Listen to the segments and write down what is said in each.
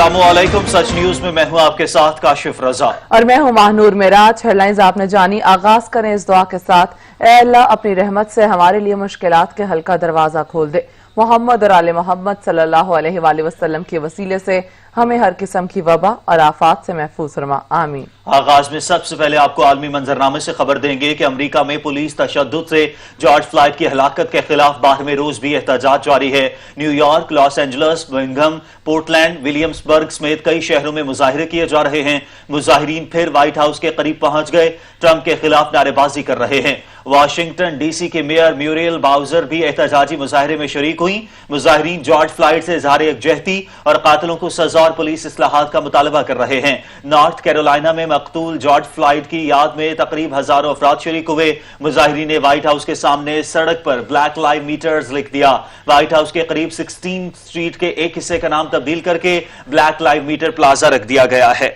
अस्सलामुअलैकुम। सच न्यूज में मैं हूं आपके साथ काशिफ रजा और मैं हूं महानूर मेराज। हेडलाइंस आपने जानी। आगाज करें इस दुआ के साथ, ऐ अल्लाह अपनी रहमत से हमारे लिए मुश्किलात के हल का दरवाजा खोल दे। मोहम्मद और आले मोहम्मद सल्लल्लाहु अलैहि वसल्लम के वसीले से हमें हर किस्म की वबा और आफात से महफूज फरमा, आमीन। आगाज में सबसे पहले आपको आलमी मंजरनामे से खबर देंगे कि अमरीका में पुलिस तशद्दुद से जॉर्ज फ्लॉयड की हलाकत के खिलाफ 12वें रोज भी एहतजाज जारी है। New York, Los Angeles, Birmingham, Portland, Williamsburg समेत कई शहरों में मुजाहिरे किए जा रहे हैं। मुजाहिरीन फिर व्हाइट हाउस के करीब पहुंच गए, ट्रंप के खिलाफ नारेबाजी कर रहे हैं। वाशिंगटन डीसी के मेयर म्यूरियल बाउजर भी एहतजाजी मुजाहिरे में शरीक हुई। मुजाहिरीन जॉर्ज फ्लॉयड से इजहार यकजहती और कातिलों को सजा और पुलिस इस्लाहात का मुतालबा कर रहे हैं। नॉर्थ कैरोलिना में मकतूल जॉर्ज फ्लॉयड की याद में तकरीब हजारों अफराद शरीक हुए। मुजाहिरीन ने व्हाइट हाउस के सामने सड़क पर ब्लैक लाइव मीटर्स लिख दिया। व्हाइट हाउस के करीब 16 स्ट्रीट के एक हिस्से का नाम तब्दील करके ब्लैक लाइव मीटर प्लाजा रख दिया गया है।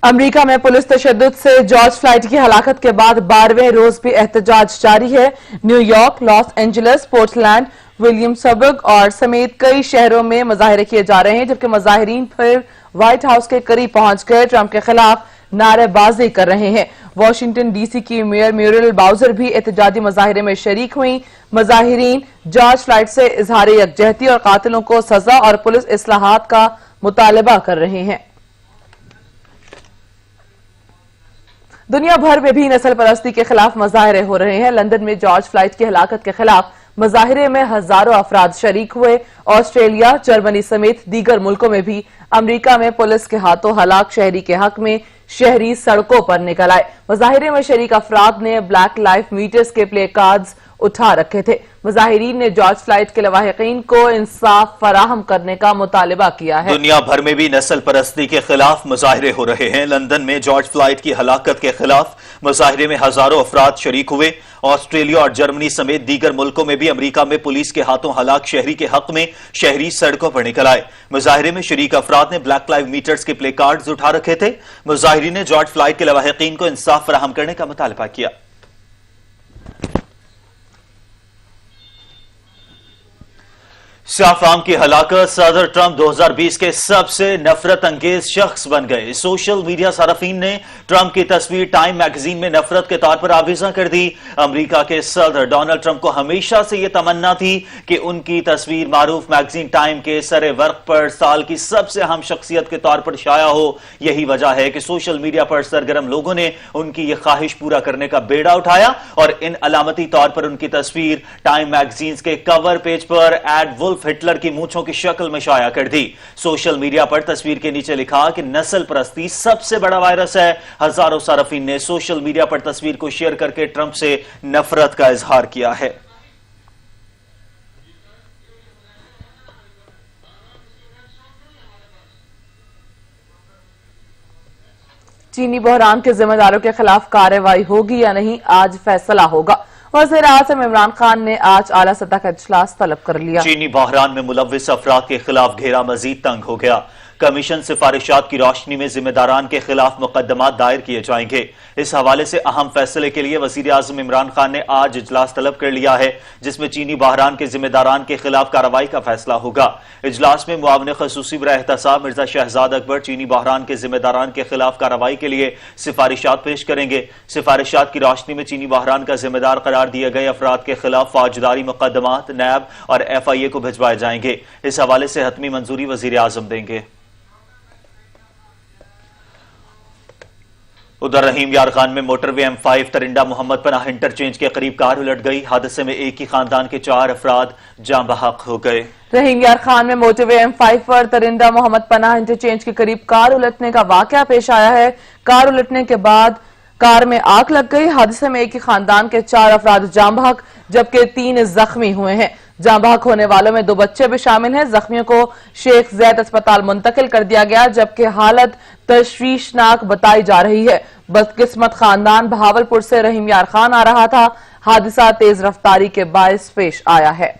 अमरीका में पुलिस तशद्दुद से जॉर्ज फ्लॉयड की हलाकत के बाद 12वें रोज भी एहतजाज जारी है। New York, Los Angeles, Portland, Williamsburg और समेत कई शहरों में मुजाहिरे किए जा रहे हैं, जबकि मुजाहिरीन फिर व्हाइट हाउस के करीब पहुंच गए, ट्रंप के खिलाफ नारेबाजी कर रहे हैं। वाशिंगटन डीसी की मेयर म्यूरियल बाउजर भी एहतजाजी मुजाहिरे में शरीक हुई। मुजाहिरीन जॉर्ज फ्लॉयड से इजहार यकजहती और कातिलों को सजा और पुलिस इस्लाहात का मुतालबा कर रहे हैं। दुनिया भर में भी नस्ल परस्ती के खिलाफ मुजाहिरे हो रहे हैं। लंदन में जॉर्ज फ्लॉयड की हलाकत के खिलाफ मुजाहिरे में हजारों अफराद शरीक हुए। ऑस्ट्रेलिया, जर्मनी समेत दीगर मुल्कों में भी अमरीका में पुलिस के हाथों हलाक शहरी के हक में शहरी सड़कों पर निकल आए। मुजाहिरे में शरीक अफराद ने ब्लैक लाइफ मीटर्स के प्ले कार्ड्स उठा रखे थे। मुजाहिरीन ने जॉर्ज फ्लॉयड के लवाहिकीन को इंसाफ फराहम करने का मुतालबा किया है। दुनिया भर में भी नस्ल परस्ती के खिलाफ मुजाहिरे हो रहे हैं। लंदन में जॉर्ज फ्लॉयड की हलाकत के खिलाफ मुजाहिरे में हजारों अफराद शरीक हुए। ऑस्ट्रेलिया और जर्मनी समेत दीगर मुल्कों में भी अमरीका में पुलिस के हाथों हलाक शहरी के हक में शहरी सड़कों पर निकल आए। मुजाहिरे में शरीक अफराद ने ब्लैक लाइव मीटर्स के प्ले कार्ड्स उठा रखे थे। मुजाहिरीन ने जॉर्ज फ्लॉयड के लवाहिकीन को इंसाफ फराहम करने का मुतालबा किया। शाहफाम की हलाकत, सदर ट्रंप 2020 के सबसे नफरत अंगेज शख्स बन गए। सोशल मीडिया सारफीन ने ट्रंप की तस्वीर टाइम मैगजीन में नफरत के तौर पर आवेजा कर दी। अमेरिका के सदर डोनाल्ड ट्रंप को हमेशा से यह तमन्ना थी कि उनकी तस्वीर मारूफ मैगजीन टाइम के सरे वर्क पर साल की सबसे अहम शख्सियत के तौर पर शाया हो। यही वजह है कि सोशल मीडिया पर सरगर्म लोगों ने उनकी यह ख्वाहिश पूरा करने का बेड़ा उठाया और इन अलामती तौर पर उनकी तस्वीर टाइम मैगजीन के कवर पेज पर एड वुल्फ हिटलर की मूंछों की शक्ल में शाया कर दी। सोशल मीडिया पर तस्वीर के नीचे लिखा कि नस्ल परस्ती सबसे बड़ा वायरस है। हजारों सारफीन ने सोशल मीडिया पर तस्वीर को शेयर करके ट्रंप से नफरत का इजहार किया है। चीनी बहरान के जिम्मेदारों के खिलाफ कार्रवाई होगी या नहीं, आज फैसला होगा। वज़ीर आज़म इमरान खान ने आज आला सतह का इजलास तलब कर लिया। चीनी बहरान में मुलव्विस अफराद के खिलाफ घेरा मजीद तंग हो गया। कमीशन सिफारिशात की रोशनी में जिम्मेदारान के खिलाफ मुकदमा दायर किए जाएंगे। इस हवाले से अहम फैसले के लिए वज़ीर आज़म इमरान खान ने आज इजलास तलब कर लिया है, जिसमें चीनी बहरान के जिम्मेदारान के खिलाफ कार्रवाई का फैसला होगा। इजलास में मुआविन खसूसी बराह एहतसाब मिर्जा शहजाद अकबर चीनी बहरान के जिम्मेदारान के खिलाफ कार्रवाई के लिए सिफारिशात पेश करेंगे। सिफारिशात की रोशनी में चीनी बहरान का जिम्मेदार करार दिए गए अफराद के खिलाफ फौजदारी मुकदमात नैब और FIA को भिजवाए जाएंगे। इस हवाले से हतमी मंजूरी वज़ीर आज़म देंगे। उधर रहीम यार खान में मोटरवे M5 तरिंडा मोहम्मद पनाह इंटरचेंज के करीब कार उलट गई। हादसे में एक ही खानदान के 4 अफराद जाँ बहक हो गए। रहीम यार खान में मोटरवे M5 पर तरिंडा मोहम्मद पनाह इंटरचेंज के करीब कार उलटने का वाकया पेश आया है। कार उलटने के बाद कार में आग लग गई। हादसे में एक ही खानदान के 4 अफराद जाँ बहक जबकि 3 जख्मी हुए हैं। जाँ बहक होने वालों में 2 बच्चे भी शामिल हैं। जख्मियों को शेख ज़ैद अस्पताल मुंतकिल कर दिया गया, जबकि हालत तशवीशनाक बताई जा रही है। बदकिस्मत खानदान बहावलपुर से रहीम यार खान आ रहा था। हादसा तेज रफ्तारी के बायस पेश आया है।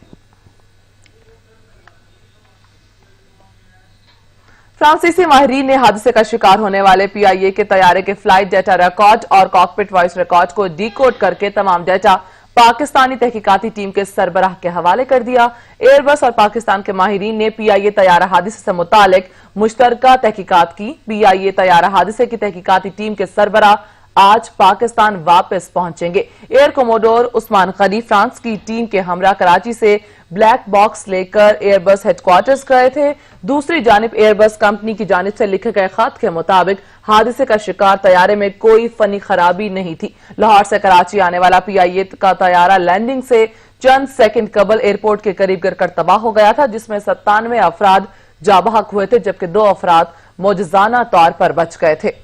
फ्रांसीसी माहिरीन ने हादसे का शिकार होने वाले PIA के तैयारे के फ्लाइट डेटा रिकॉर्ड और कॉकपिट वॉइस रिकॉर्ड को डीकोड करके तमाम डेटा पाकिस्तानी तहकीकाती टीम के सरबराह के हवाले कर दिया। एयरबस और पाकिस्तान के माहिरीन ने PIA तैयारा हादसे से मुतालिक मुश्तरका तहकीकात की। PIA तैयारा हादसे की तहकीकाती टीम के सरबराह आज पाकिस्तान वापस पहुंचेंगे। Air commodore Usman Ghani France की टीम के हमरा कराची से ब्लैक बॉक्स लेकर एयरबस हेडक्वार्टर्स गए थे। दूसरी जानिब एयरबस कंपनी की जानिब से लिखे गए खत के मुताबिक हादसे का शिकार तैयारे में कोई फनी खराबी नहीं थी। लाहौर से कराची आने वाला PIA का तैयारा लैंडिंग से चंद सेकंड कबल एयरपोर्ट के करीब गिरकर तबाह हो गया था, जिसमें 97 अफराद जाबहक हुए थे, जबकि 2 अफराद मौजज़ाना तौर पर बच गए थे।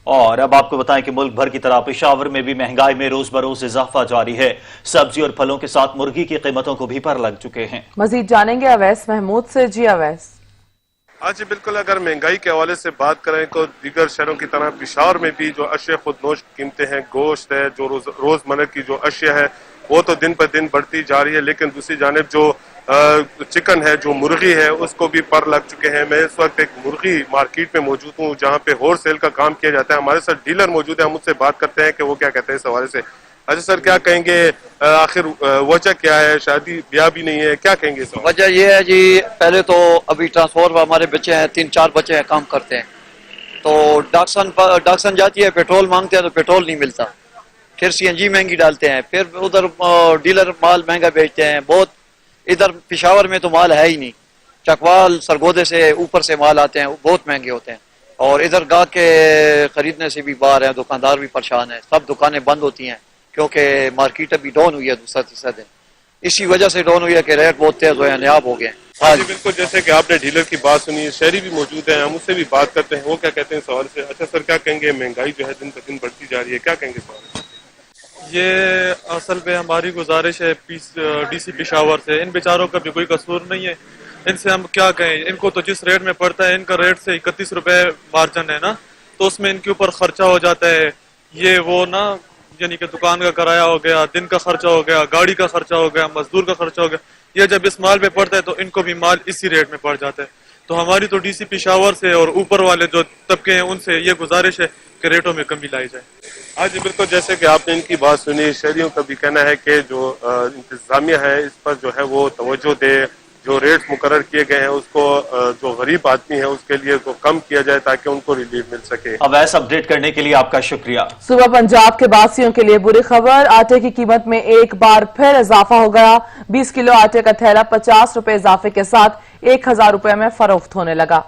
और अब आपको बताएं कि मुल्क भर की तरह पेशावर में भी महंगाई में रोज बरोज इजाफा जारी है। सब्जी और फलों के साथ मुर्गी की कीमतों को भी पर लग चुके हैं। मजीद जानेंगे अवैस महमूद से। जी अवैस। आज बिल्कुल अगर महंगाई के हवाले से बात करें तो दीगर शहरों की तरह पेशावर में भी जो अशिया खुदनोश कीमतें हैं, गोश्त है, जो रोजमर्रा की जो अशिया है वो तो दिन पर दिन बढ़ती जा रही है, लेकिन दूसरी जानिब जो चिकन है, जो मुर्गी है, उसको भी पर लग चुके हैं। मैं इस वक्त एक मुर्गी मार्केट में मौजूद हूँ जहाँ पे होल सेल का काम किया जाता है। हमारे साथ डीलर मौजूद है, हम उससे बात करते हैं कि वो क्या कहते हैं इस हवाले से। अच्छा सर, क्या कहेंगे, आखिर वजह क्या है? शादी ब्याह भी नहीं है, क्या कहेंगे इस वजह ये है जी, पहले तो अभी ट्रांसपोर्ट हमारे बच्चे हैं, 3-4 बच्चे हैं, काम करते हैं, तो डाकसन जाती है, पेट्रोल मांगते हैं तो पेट्रोल नहीं मिलता, फिर CNG महंगी डालते हैं, फिर उधर डीलर माल महंगा बेचते हैं बहुत। इधर पेशावर में तो माल है ही नहीं, चकवाल सरगोदे से ऊपर से माल आते हैं, बहुत महंगे होते हैं, और इधर गाहक के खरीदने से भी बाहर है, दुकानदार भी परेशान है, सब दुकानें बंद होती हैं क्योंकि मार्केट अभी डाउन हुई है दूसरा तीसरा दिन। इसी वजह से डाउन हुई है कि रेट बहुत तेज हो नायाब हो गए। हाँ जी बिल्कुल, जैसे कि आपने डीलर की बात सुनी, शहरी भी मौजूद है, हम उससे भी बात करते हैं, वो क्या कहते हैं इस हवाले से। अच्छा सर, क्या कहेंगे, महंगाई जो है दिन पर दिन बढ़ती जा रही है, क्या कहेंगे इस हवाले से? ये असल में हमारी गुजारिश है DC पेशावर से, इन बेचारों का भी कोई कसूर नहीं है, इनसे हम क्या कहें। इनको तो जिस रेट में पड़ता है, इनका रेट से 31 रुपए मार्जिन है ना, तो उसमें इनके ऊपर खर्चा हो जाता है, ये वो ना, यानी कि दुकान का किराया हो गया, दिन का खर्चा हो गया, गाड़ी का खर्चा हो गया, मजदूर का खर्चा हो गया, ये जब इस माल पे पड़ता है तो इनको भी माल इसी रेट में पड़ जाता है। तो हमारी तो DC पेशावर से और ऊपर वाले जो तबके हैं उनसे ये गुजारिश है कि रेटों में कमी लाई जाए। हाँ जी बिल्कुल, जैसे कि आपने इनकी बात सुनी, शहरियों का भी कहना है कि जो इंतजामिया है इस पर जो है वो तवज्जो दे, जो रेट्स मुकर्रर किए गए हैं उसको जो गरीब आदमी है उसके लिए वो कम किया जाए ताकि उनको रिलीफ मिल सके। अब ऐसा अपडेट करने के लिए आपका शुक्रिया। सुबह पंजाब के बासियों के लिए बुरी खबर, आटे की कीमत में एक बार फिर इजाफा हो गया। 20 किलो आटे का थैला 50 रुपए इजाफे के साथ 1000 रुपए में फरोख्त होने लगा।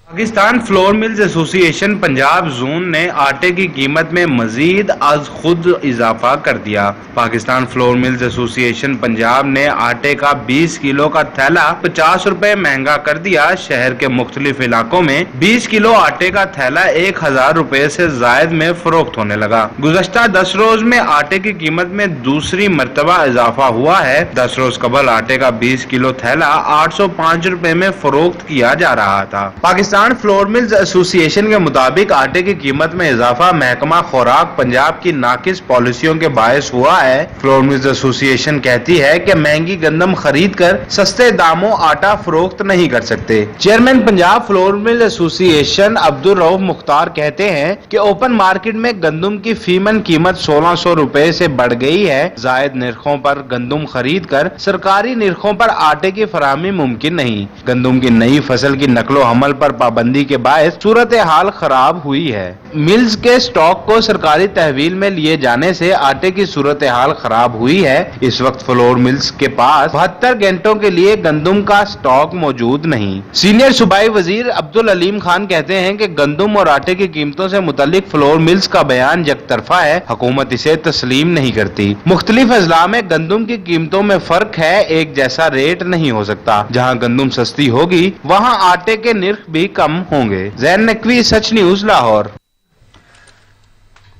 Pakistan flour mills association Punjab zone ने आटे की कीमत में मजीद आज खुद इजाफा कर दिया। Pakistan flour mills association Punjab ने आटे का 20 किलो का थैला 50 रुपए महंगा कर दिया। शहर के मुख्तलिफ इलाकों में 20 किलो आटे का थैला 1000 रुपए से जायद में फरोख्त होने लगा। गुज़श्ता 10 रोज में आटे की कीमत में दूसरी मरतबा इजाफा हुआ है। 10 रोज कबल आटे का 20 किलो थैला 805 रुपए में फरोख्त किया जा रहा था। पाकिस्तान फ्लोर मिल्स एसोसिएशन के मुताबिक आटे की कीमत में इजाफा महकमा खुराक पंजाब की नाकिस पॉलिसियों के बायस हुआ है। फ्लोर मिल्स एसोसिएशन कहती है कि महंगी गंदम खरीद कर सस्ते दामों आटा फरोख्त नहीं कर सकते। Chairman Punjab flour mill association Abdul Rauf Mukhtar कहते हैं कि ओपन मार्केट में गंदम की फीमन कीमत 1600 रुपए से बढ़ गई है। जायद निर्खों पर गंदम खरीद कर सरकारी निर्खों पर आटे की फराहमी मुमकिन नहीं। गंदम की नई फसल की नकलो हमल पर पाबंदी के बायस सूरत हाल खराब हुई है। मिल्स के स्टॉक को सरकारी तहवील में लिए जाने से आटे की सूरत हाल खराब हुई है। इस वक्त फ्लोर मिल्स के पास 72 घंटों के लिए गंदम का स्टॉक मौजूद नहीं। सीनियर सूबाई वजीर अब्दुल अलीम खान कहते हैं कि गंदम और आटे की कीमतों से मुतल्लिक फ्लोर मिल्स का बयान यकतरफा है, हुकूमत इसे तस्लीम नहीं करती। मुख्तलिफ अजला में गंदम की कीमतों में फर्क है, एक जैसा रेट नहीं हो सकता। जहाँ गंदम सस्ती होगी वहाँ आटे के निर्ख भी कम होंगे। ज़ैन नकवी, सच न्यूज, लाहौर।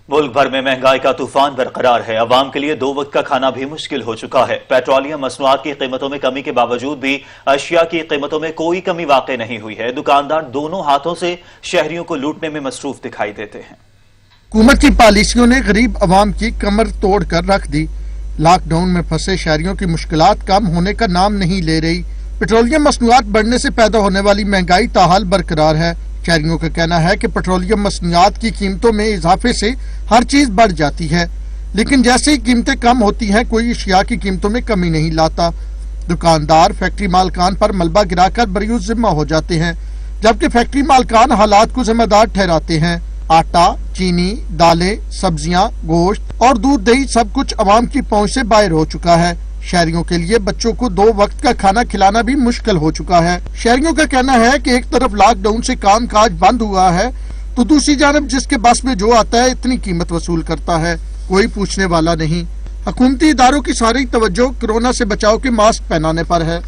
मुल्क भर में महंगाई का तूफान बरकरार है। अवाम के लिए 2 वक्त का खाना भी मुश्किल हो चुका है। पेट्रोलियम मसनूआत की कीमतों में कमी के बावजूद भी अशिया की कीमतों में कोई कमी वाक़ई नहीं हुई है। दुकानदार दोनों हाथों से शहरियों को लूटने में मसरूफ दिखाई देते हैं। हुकूमत की पॉलिसियों ने गरीब अवाम की कमर तोड़ कर रख दी। लॉकडाउन में फंसे शहरियों की मुश्किलात कम होने का नाम नहीं ले रही। पेट्रोलियम मसनूआत बढ़ने से पैदा होने वाली महंगाई ताहाल बरकरार है। शहरियों का कहना है कि पेट्रोलियम मसनूआत की कीमतों में इजाफे से हर चीज बढ़ जाती है, लेकिन जैसे ही कीमतें कम होती हैं कोई अशिया की कीमतों में कमी नहीं लाता। दुकानदार फैक्ट्री मालकान पर मलबा गिराकर बरिउज़ जिम्मा हो जाते हैं, जबकि फैक्ट्री मालकान हालात को जिम्मेदार ठहराते हैं। आटा, चीनी, दालें, सब्जियां, गोश्त और दूध दही सब कुछ आवाम की पहुंच से बाहर हो चुका है। शहरियों के लिए बच्चों को 2 वक्त का खाना खिलाना भी मुश्किल हो चुका है। शहरियों का कहना है कि एक तरफ लॉकडाउन से काम काज बंद हुआ है तो दूसरी जानब जिसके बस में जो आता है इतनी कीमत वसूल करता है, कोई पूछने वाला नहीं। हुकूमती इदारों की सारी तवज्जो कोरोना से बचाव के मास्क पहनाने पर है।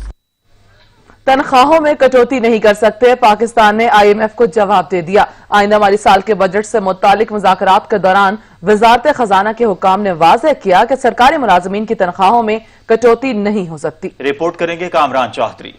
तनख्वाहों में कटौती नहीं कर सकते, पाकिस्तान ने IMF को जवाब दे दिया। आइंदा माली साल के बजट से मुतालिक मुज़ाकरात के दौरान वजारत खजाना के हुक्काम ने वाज़ेह किया कि सरकारी मुलाजमीन की तनख्वाहों में कटौती नहीं हो सकती। रिपोर्ट करेंगे कामरान चौधरी।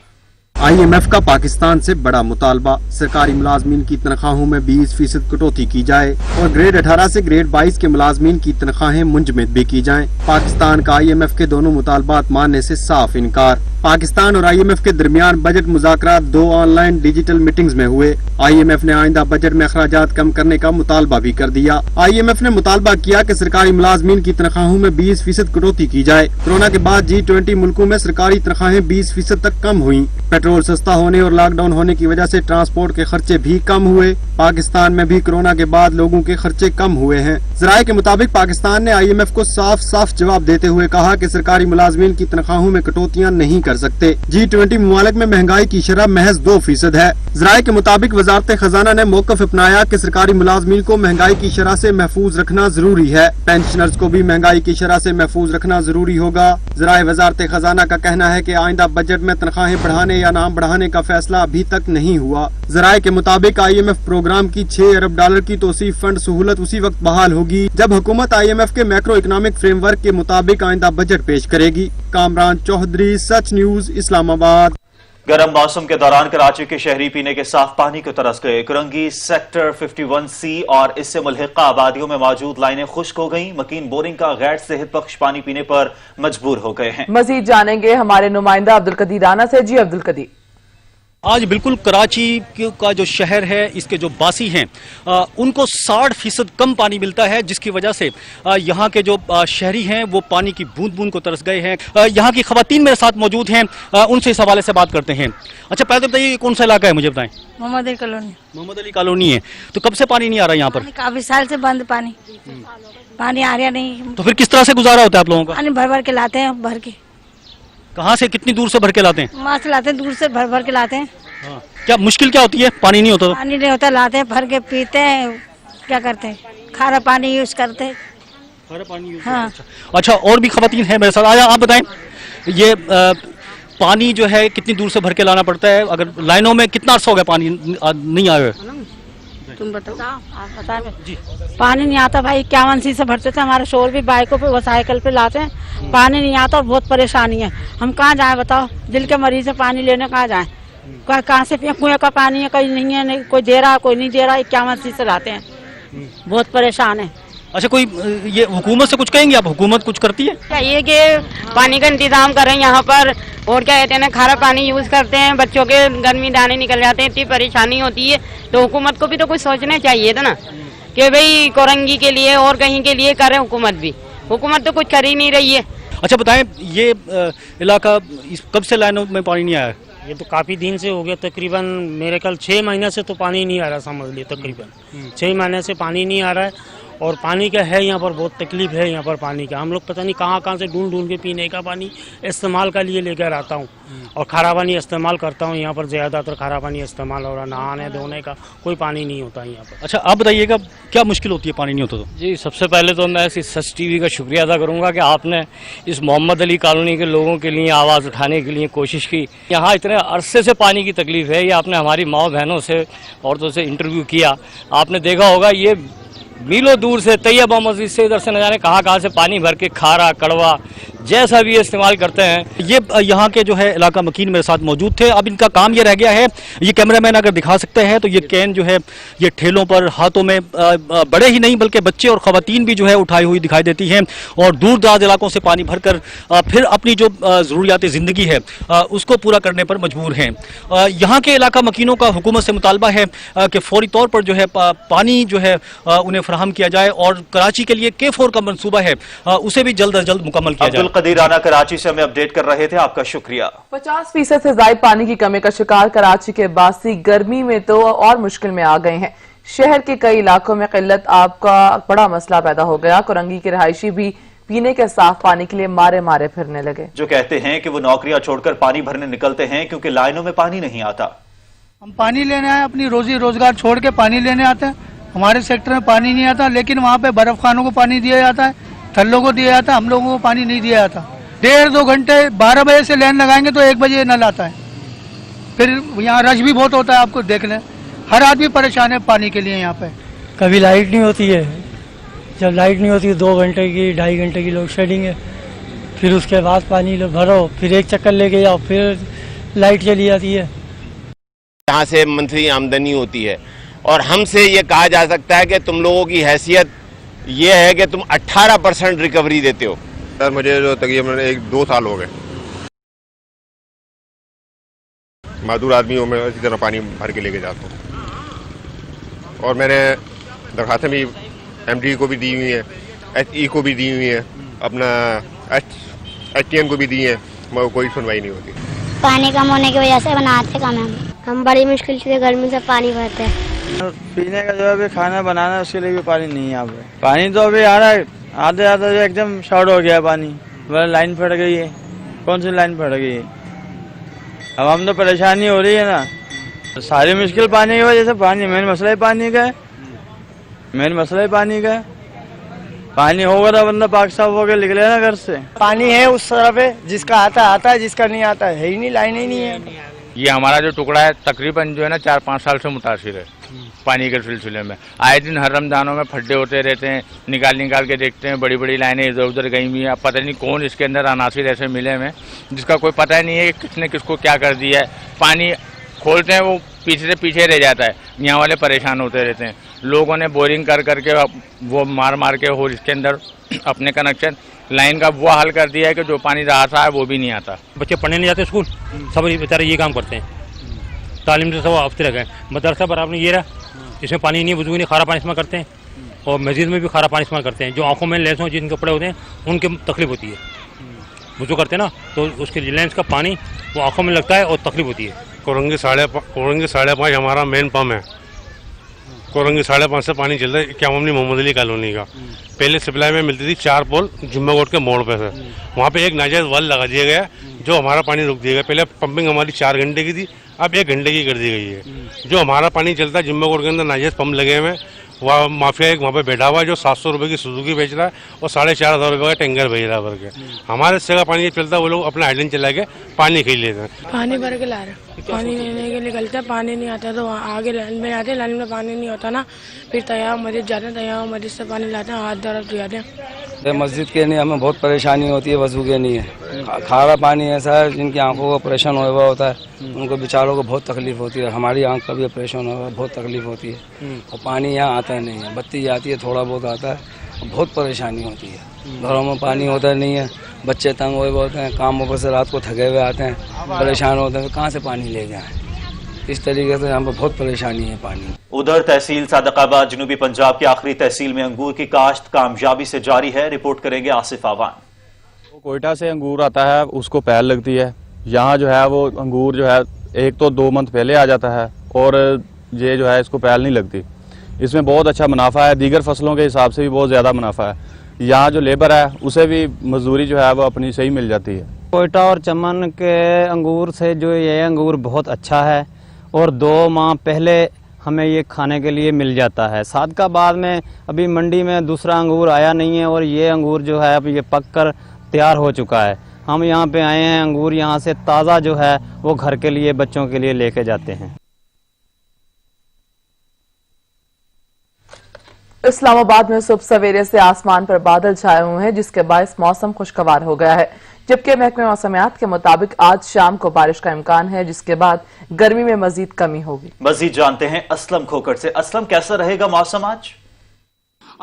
IMF का पाकिस्तान से बड़ा मुतालबा, सरकारी मुलाजमीन की तनख्वाहों में 20% कटौती की जाए और ग्रेड 18 से ग्रेड 22 के मुलाजमीन की तनख्वाहें मुंजमद भी की जाएं। पाकिस्तान का IMF के दोनों मुतालबात मानने से साफ इनकार। पाकिस्तान और IMF के दरमियान बजट मुज़ाकरात 2 ऑनलाइन डिजिटल मीटिंग्स में हुए। IMF ने आइंदा बजट में अखराजात कम करने का मुतालबा भी कर दिया। IMF ने मुतालबा किया कि सरकारी मुलाजमीन की तनख्वाहों में 20% कटौती की जाए। कोरोना के बाद G20 मुल्कों में सरकारी तनख्वाहें 20% तक कम हुई। पेट्रोल सस्ता होने और लॉकडाउन होने की वजह से ट्रांसपोर्ट के खर्चे भी कम हुए। पाकिस्तान में भी कोरोना के बाद लोगों के खर्चे कम हुए हैं। ज़राए के मुताबिक पाकिस्तान ने IMF को साफ जवाब देते हुए कहा कि सरकारी मुलाजमीन की तनख्वाहों में कटौतियां नहीं कर सकते। G20 ममालिक में महंगाई की शरह महज 2% है। ज़राए के मुताबिक वजारत खजाना ने मौक़िफ़ अपनाया कि सरकारी मुलाजमीन को महंगाई की शरह से महफूज रखना जरूरी है। पेंशनर्स को भी महंगाई की शरह से महफूज रखना जरूरी होगा। ज़राए वजारत खजाना का कहना है कि आइंदा बजट में तनख्वाहें बढ़ाने या ना बढ़ाने का फैसला अभी तक नहीं हुआ। ज़राए के मुताबिक IMF प्रोग्राम की $6 अरब की तोसीफ़ फंड सहूलत उसी वक्त बहाल होगी जब हुकूमत IMF के मैक्रो इकनॉमिक फ्रेमवर्क के मुताबिक आइंदा बजट पेश करेगी। कामरान चौधरी, सच न्यूज़, इस्लामाबाद। गर्म मौसम के दौरान कराची के शहरी पीने के साफ पानी को तरस गए। करंगी सेक्टर 51C और इससे मुल्हिका आबादियों में मौजूद लाइनें खुश्क हो गईं। मकीन बोरिंग का गैर सेहत बख्श पानी पीने पर मजबूर हो गए हैं। मजीद जानेंगे हमारे नुमाइंदा अब्दुल कदीर राना से। जी अब्दुल कदीर। आज बिल्कुल कराची का जो शहर है इसके जो बासी हैं उनको 60% कम पानी मिलता है, जिसकी वजह से यहाँ के जो शहरी हैं वो पानी की बूंद बूंद को तरस गए हैं। यहाँ की खवातीन मेरे साथ मौजूद हैं, उनसे इस हवाले से बात करते हैं। अच्छा, पहले बताइए कौन सा इलाका है, मुझे बताएं। मोहम्मद अली कॉलोनी। मोहम्मद अली कॉलोनी है, तो कब से पानी नहीं आ रहा यहाँ पर? काफी साल से बंद पानी आ रहा नहीं। तो फिर किस तरह से गुजारा होता है आप लोगों का? पानी भर भर के लाते हैं, भर के। कहाँ से, कितनी दूर से भर के लाते हैं? वहाँ से लाते हैं, दूर से भर भर के लाते हैं। हाँ। क्या मुश्किल क्या होती है? पानी नहीं होता तो? पानी नहीं होता, लाते हैं, भर के पीते हैं। क्या करते हैं, खारा पानी यूज करते हैं। खारा पानी यूज? हाँ। अच्छा, और भी खवातीन है मेरे साथ, आया आप बताएं। ये पानी जो है कितनी दूर से भर के लाना पड़ता है? अगर लाइनों में कितना अर्सा हो गया पानी नहीं आया? तुम बताओ, आप बता जी। पानी नहीं आता भाई, 51C से भरते थे, हमारे शोर भी बाइकों पे वो साइकिल पे लाते हैं। पानी नहीं आता और बहुत परेशानी है। हम कहाँ जाए बताओ, दिल के मरीज से पानी लेने कहाँ जाए? कहाँ से कुएं का पानी है, कहीं नहीं है, नहीं कोई दे रहा, कोई नहीं दे रहा। 51C से लाते हैं, बहुत परेशान है। अच्छा, कोई ये हुकूमत से कुछ कहेंगे आप? हुकूमत कुछ करती है? चाहिए कि पानी का इंतजाम करें यहाँ पर। और क्या कहते हैं ना, खारा पानी यूज करते हैं, बच्चों के गर्मी दाने निकल जाते हैं, इतनी परेशानी होती है। तो हुकूमत को भी तो कुछ सोचना चाहिए था ना कि भाई कोरंगी के लिए और कहीं के लिए करे हुकूमत भी। हुकूमत तो कुछ कर ही नहीं रही है। अच्छा बताएं, ये इलाका कब से लाइनों में पानी नहीं आया? ये तो काफ़ी दिन से हो गया, तकरीबन मेरे ख्याल 6 महीने से तो पानी नहीं आ रहा, समझ लिए तकरीबन 6 महीने से पानी नहीं आ रहा है। और पानी का है यहाँ पर बहुत तकलीफ है। यहाँ पर पानी का हम लोग पता नहीं कहाँ से ढूंढ के पीने का पानी इस्तेमाल का लिए लेकर आता हूँ और खारा पानी इस्तेमाल करता हूँ। यहाँ पर ज़्यादातर खारा पानी इस्तेमाल हो रहा, नहाने धोने का कोई पानी नहीं होता यहाँ पर। अच्छा, आप बताइएगा क्या मुश्किल होती है पानी नहीं होता तो? जी, सबसे पहले तो मैं सच टीवी का शुक्रिया अदा करूँगा कि आपने इस मोहम्मद अली कॉलोनी के लोगों के लिए आवाज़ उठाने के लिए कोशिश की। यहाँ इतने अरसे से पानी की तकलीफ है। ये आपने हमारी माँ बहनों से, औरतों से इंटरव्यू किया, आपने देखा होगा ये मीलों दूर से तैयबा मस्जिद से इधर से न जाने कहाँ से पानी भर के खारा कड़वा जैसा भी ये इस्तेमाल करते हैं। ये यहाँ के जो है इलाका मकीन मेरे साथ मौजूद थे। अब इनका काम ये रह गया है, ये कैमरामैन अगर दिखा सकते हैं तो ये कैन जो है ये ठेलों पर हाथों में बड़े ही नहीं बल्कि बच्चे और ख़वातीन भी जो है उठाई हुई दिखाई देती हैं और दूर दराज इलाकों से पानी भरकर फिर अपनी जो ज़रूरियात ज़िंदगी है उसको पूरा करने पर मजबूर हैं। यहाँ के इलाका मकीनों का हुकूमत से मुतालबा है कि फौरी तौर पर जो है पानी जो है उन्हें फराहम किया जाए और कराची के लिए K4 का मंसूबा है उसे भी जल्द अज जल्द मुकम्मल किया जाए। कदीर राना कराची से हमें अपडेट कर रहे थे, आपका शुक्रिया। 50% से ज्यादा पानी की कमी का शिकार कराची के बासी गर्मी में तो और मुश्किल में आ गए हैं। शहर के कई इलाकों में किल्लत आब का बड़ा मसला पैदा हो गया। कोरंगी के रहायशी भी पीने के साफ पानी के लिए मारे मारे फिरने लगे, जो कहते हैं कि वो नौकरियां छोड़कर पानी भरने निकलते हैं क्योंकि लाइनों में पानी नहीं आता। हम पानी लेने आए, अपनी रोजी रोजगार छोड़ के पानी लेने आते हैं। हमारे सेक्टर में पानी नहीं आता, लेकिन वहाँ पे बर्फ खानों को पानी दिया जाता है, थल्लों को दिया जाता है, हम लोगों को पानी नहीं दिया जाता। 1.5-2 घंटे 12 बजे से लाइन लगाएंगे तो 1 बजे नल आता है। फिर यहाँ रश भी बहुत होता है, आपको देख लें, हर आदमी परेशान है पानी के लिए। यहाँ पे कभी लाइट नहीं होती है, जब लाइट नहीं होती 2 घंटे की 2.5 घंटे की लोड शेडिंग है, फिर उसके बाद पानी भरो, फिर एक चक्कर लेके जाओ, फिर लाइट चली जाती है। यहाँ से मंथली आमदनी होती है और हमसे ये कहा जा सकता है कि तुम लोगों की हैसियत ये है कि तुम 18% रिकवरी देते हो। सर मुझे जो तकरीबन 1-2 साल हो गए मादूर आदमी हूँ, मैं इसी तरह पानी भर के लेके जाता हूँ और मैंने दरखास्तें भी MD को भी दी हुई है, HE को भी दी हुई है, अपना HTN को भी दी है, मगर कोई सुनवाई नहीं होती। पानी कम होने की वजह से बनाते कम हम बड़ी मुश्किल से गर्मी से पानी भरते हैं। पीने का जो है खाना बनाना है उसके लिए भी पानी नहीं है यहाँ पे। पानी तो अभी आ रहा है, आधे आधे जो एकदम शॉर्ट हो गया पानी, लाइन फट गई है। कौन सी लाइन फट गई है? अब हम तो परेशानी हो रही है ना, सारी मुश्किल पानी की वजह से। पानी मेन मसला ही पानी का है, मेन मसला ही पानी का है। पानी होगा तो बंदा पाक साफ होकर निकले ना घर से। पानी है उस तरफ है, जिसका आता आता है, जिसका नहीं आता है ही नहीं, लाइन ही नहीं है। ये हमारा जो टुकड़ा है तकरीबन जो है ना 4-5 साल से मुतासिर है पानी के सिलसिले में। आए दिन हर रमजानों में खड्डे होते रहते हैं, निकाल के देखते हैं, बड़ी बड़ी लाइनें इधर उधर गई हुई हैं। अब पता नहीं कौन इसके अंदर अनासिर ऐसे मिले हैं जिसका कोई पता ही नहीं है किसने किसको क्या कर दिया है। पानी खोलते हैं वो पीछे से पीछे रह जाता है, यहाँ वाले परेशान होते रहते हैं। लोगों ने बोरिंग कर करके वो मार के और इसके अंदर अपने कनेक्शन लाइन का वो हाल कर दिया है कि जो पानी रहा था वो भी नहीं आता। बच्चे पढ़ने नहीं जाते स्कूल, सब बेचारे ये काम करते हैं। तालीम से सब हफ्ते रह गए, मदरसा बराबर ये रहा, इसमें पानी नहीं, वजू नहीं, खारा पानी इस्तेमाल करते हैं और मस्जिद में भी खारा पानी इस्तेमाल करते हैं। जो आंखों में लेंस हो जिनके कपड़े होते हैं उनके तकलीफ होती है, वजू करते हैं ना तो उसके लेंस का पानी वो आंखों में लगता है और तकलीफ होती है। कोरंगी 5.5 हमारा मेन पम्प है। कोरंगी 5.5 से पानी चलता है इक्यावनी मोहम्मद अली कॉलोनी का। पहले सप्लाई में मिलती थी 4 पोल जुम्मा कोट के मोड़ पे से, वहाँ पे एक नाजायज वाल लगा दिया गया जो हमारा पानी रोक दिया गया। पहले पंपिंग हमारी 4 घंटे की थी, अब 1 घंटे की कर दी गई है। जो हमारा पानी चलता है जुम्मा कोट के अंदर नाजायज पंप लगे हुए हैं, वह माफिया एक वहाँ पे बैठा हुआ है जो 700 रुपये की सुजुकी बेच रहा है और 4,500 रुपये का टैंकर भेज रहा है भर के। हमारे हिस्से का पानी चलता है, वो लोग अपना हाइड्रेन चला के पानी खींच लेते हैं। पानी भर के ला रहे, पानी लेने के निकलते हैं, पानी नहीं आता तो आगे लाइन में आते, लाइन में पानी नहीं होता ना, फिर तैयार मस्जिद जाते हैं, तैयार मस्जिद से पानी लाते हैं, हाथ दर्द जाते हैं। मस्जिद के लिए हमें बहुत परेशानी होती है, वजू के लिए खारा पानी ऐसा है जिनकी आंखों का ऑपरेशन हुआ होता है, उनको बेचारों को बहुत तकलीफ होती है। हमारी आंख का भी ऑपरेशन हुआ है, बहुत तकलीफ होती है और पानी यहाँ आता नहीं है। बत्ती आती है, थोड़ा बहुत आता है, बहुत परेशानी होती है। घरों में पानी होता नहीं है, बच्चे तंग हुए होते हैं, कामों पर से रात को थके हुए आते हैं, परेशान होते हैं, कहाँ से पानी ले गए। इस तरीके से यहाँ पर बहुत परेशानी है पानी। उधर तहसील सादकाबाद जनूबी पंजाब की आखिरी तहसील में अंगूर की काश्त कामयाबी से जारी है। रिपोर्ट करेंगे आसिफ आवान। कोयटा से अंगूर आता है, उसको पैल लगती है। यहाँ जो है वो अंगूर जो है एक तो 2 मंथ पहले आ जाता है और ये जो है इसको पैल नहीं लगती। इसमें बहुत अच्छा मुनाफा है, दीगर फसलों के हिसाब से भी बहुत ज़्यादा मुनाफा है। यहाँ जो लेबर है उसे भी मजदूरी जो है वो अपनी सही मिल जाती है। कोयटा और चमन के अंगूर से जो ये अंगूर बहुत अच्छा है और 2 माह पहले हमें ये खाने के लिए मिल जाता है। सादकाबाद में अभी मंडी में दूसरा अंगूर आया नहीं है और ये अंगूर जो है अब ये पक कर तैयार हो चुका है। हम यहाँ पे आए हैं, अंगूर यहाँ से ताज़ा जो है वो घर के लिए, बच्चों के लिए लेके जाते हैं। इस्लामाबाद में सुबह सवेरे से आसमान पर बादल छाए हुए हैं, जिसके बायस मौसम खुशगवार हो गया है। जबकि महकमे मौसमियात के मुताबिक आज शाम को बारिश का इम्कान है, जिसके बाद गर्मी में मजीद कमी होगी। मजीद जानते हैं असलम खोखर से। असलम, कैसा रहेगा मौसम आज?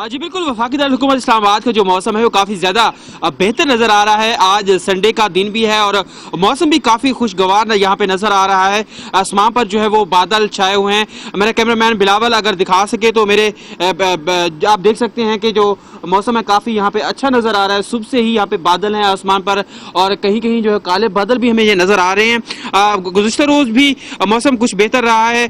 जी बिल्कुल, वफाकी दारुल हुकूमत इस्लामाबाद का जो मौसम है वो काफ़ी ज़्यादा बेहतर नज़र आ रहा है। आज संडे का दिन भी है और मौसम भी काफ़ी खुशगवार यहाँ पे नज़र आ रहा है। आसमान पर जो है वो बादल छाए हुए हैं। मेरा कैमरामैन बिलावल अगर दिखा सके तो मेरे आप देख सकते हैं कि जो मौसम है काफ़ी यहाँ पे अच्छा नज़र आ रहा है। सुबह से ही यहाँ पे बादल हैं आसमान पर और कहीं कहीं जो है काले बादल भी हमें ये नज़र आ रहे हैं। गुज़िश्ता रोज़ भी मौसम कुछ बेहतर रहा है।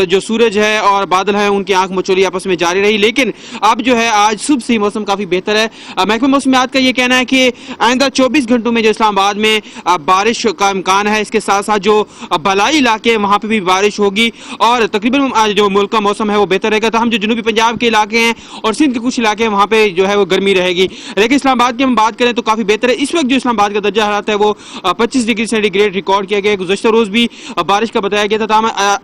जो सूरज है और बादल है उनकी आंख मचोली आपस में जारी रही, लेकिन अब जो है आज सुबह से ही मौसम काफी बेहतर है। महकमा मौसमियात का ये कहना है कि आइंदा 24 घंटों में जो इस्लामाबाद में बारिश का इम्कान है, इसके साथ साथ जो बलाई इलाके हैं वहाँ पे भी बारिश होगी और तकरीबन जो मुल्क का मौसम है वो बेहतर रहेगा। तो हम जो जनूबी पंजाब के इलाके हैं और सिंध के कुछ इलाके हैं वहाँ पे जो है वो गर्मी रहेगी, लेकिन इस्लामाबाद की हम बात करें तो काफी बेहतर है। इस वक्त जो इस्लामाबाद का दर्जा हरारत है वो 25 डिग्री सेंटीग्रेड रिकॉर्ड किया गया। गुज़श्ता रोज भी बारिश का बताया गया था।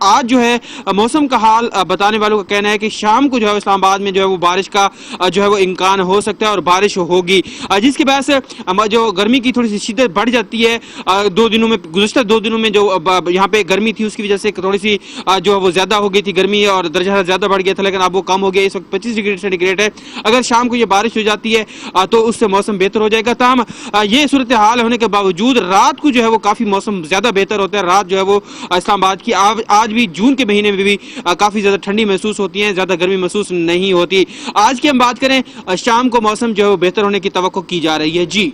आज जो है मौसम का हाल बताने वालों का कहना है कि शाम को जो है इस्लामाबाद में जो है वो बारिश का जो है वो इम्कान हो सकता है और बारिश होगी, जिसकी वजह से जो गर्मी की थोड़ी सी शिद्दत बढ़ जाती है। 2 दिनों में, गुज़श्ता 2 दिनों में जो यहाँ पे गर्मी थी उसकी वजह से थोड़ी सी जो है वो ज्यादा हो गई थी गर्मी और दर्जा ज्यादा बढ़ गया था, लेकिन अब वो कम हो गया। इस वक्त 25 डिग्री सेंटीग्रेड है। अगर शाम को ये बारिश हो जाती है तो उससे मौसम बेहतर हो जाएगा। तमाम ये सूरत हाल होने के बावजूद रात को जो है वो काफी मौसम ज्यादा बेहतर होता है। रात जो है वो इस्लामाबाद की आज भी जून के महीने में भी काफी ज्यादा ठंडी महसूस होती है, ज्यादा गर्मी महसूस नहीं होती। आज की हम बात करें, शाम को मौसम जो है वो बेहतर होने की तवक्को की जा रही है। जी,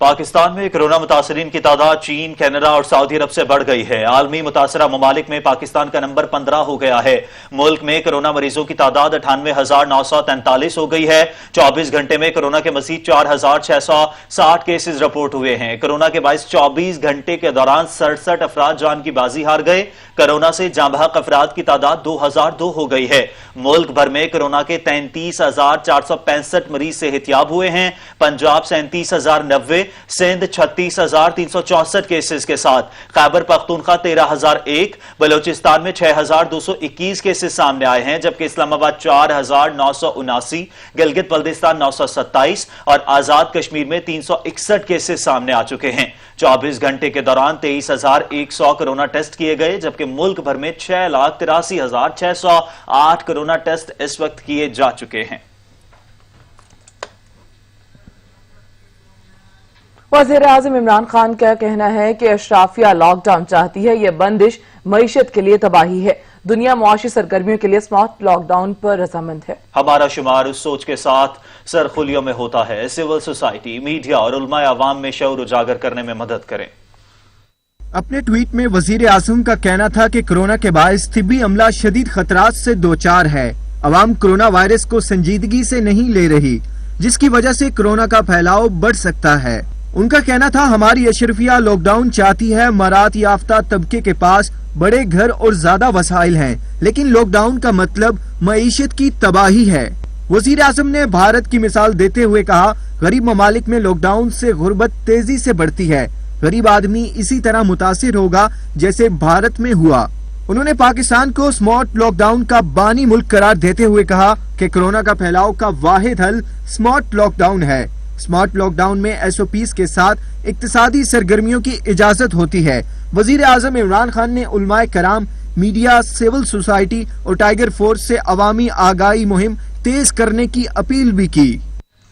पाकिस्तान में कोरोना मुतासरीन की तादाद चीन, कनाडा और सऊदी अरब से बढ़ गई है। आलमी मुतासरा ममालिक में पाकिस्तान का नंबर 15 हो गया है। मुल्क में कोरोना मरीजों की तादाद 98,943 हो गई है। 24 घंटे में कोरोना के मजीद 4,660 केसेस रिपोर्ट हुए हैं। कोरोना के बायस 24 घंटे के दौरान 67 अफराद जान की बाजी हार गए। कोरोना से जाँ बहक अफराद की तादाद 2002 हो गई है। मुल्क भर में कोरोना के 33,465 मरीज सेहतियाब हुए हैं। पंजाब 37,090, सिंध 36,364 केसेस के साथ, खैबर पख्तूनख्वा 13,001, बलोचिस्तान में 6,221 केसेस सामने आए हैं, जबकि इस्लामाबाद 4,979, गिलगित बल्दिस्तान 927 और आजाद कश्मीर में 361 केसेस सामने आ चुके हैं। 24 घंटे के दौरान 23,100 कोरोना टेस्ट किए गए, जबकि मुल्क भर में 6,83,608 कोरोना टेस्ट इस वक्त किए जा चुके हैं। वज़ीर-ए-आज़म इमरान खान का कहना है कि अशराफिया लॉकडाउन चाहती है। यह बंदिश मईशत के लिए तबाही है। दुनिया मुआशी सरगर्मियों के लिए स्मार्ट लॉकडाउन पर रजामंद है। हमारा शुमार उस सोच के साथ सरखुलियों में होता है। सिविल सोसाइटी, मीडिया और उलमाए अवाम में शऊर उजागर करने में मदद करें। अपने ट्वीट में वजीर आज़म का कहना था कि कोरोना के बायस तिब्बी अमला शदीद खतरात से दोचार है। अवाम कोरोना वायरस को संजीदगी से नहीं ले रही, जिसकी वजह से कोरोना का फैलाव बढ़ सकता है। उनका कहना था, हमारी अशरफिया लॉकडाउन चाहती है। मरात याफ्ता तबके के पास बड़े घर और ज्यादा वसाइल हैं, लेकिन लॉकडाउन का मतलब मईशत की तबाही है। वजीर आज़म ने भारत की मिसाल देते हुए कहा, गरीब ममालिक में लॉकडाउन से गुर्बत तेजी से बढ़ती है। गरीब आदमी इसी तरह मुतासिर होगा जैसे भारत में हुआ। उन्होंने पाकिस्तान को स्मार्ट लॉकडाउन का बानी मुल्क करार देते हुए कहा कि कोरोना का फैलाव का वाहिद हल स्मार्ट लॉकडाउन है। स्मार्ट लॉकडाउन में SOPs के साथ इक्तिसादी सरगर्मियों की इजाजत होती है। वजीर आज़म इमरान खान ने उलमाए कराम, मीडिया, सिविल सोसाइटी और टाइगर फोर्स से अवामी आगाही मुहिम तेज करने की अपील भी की।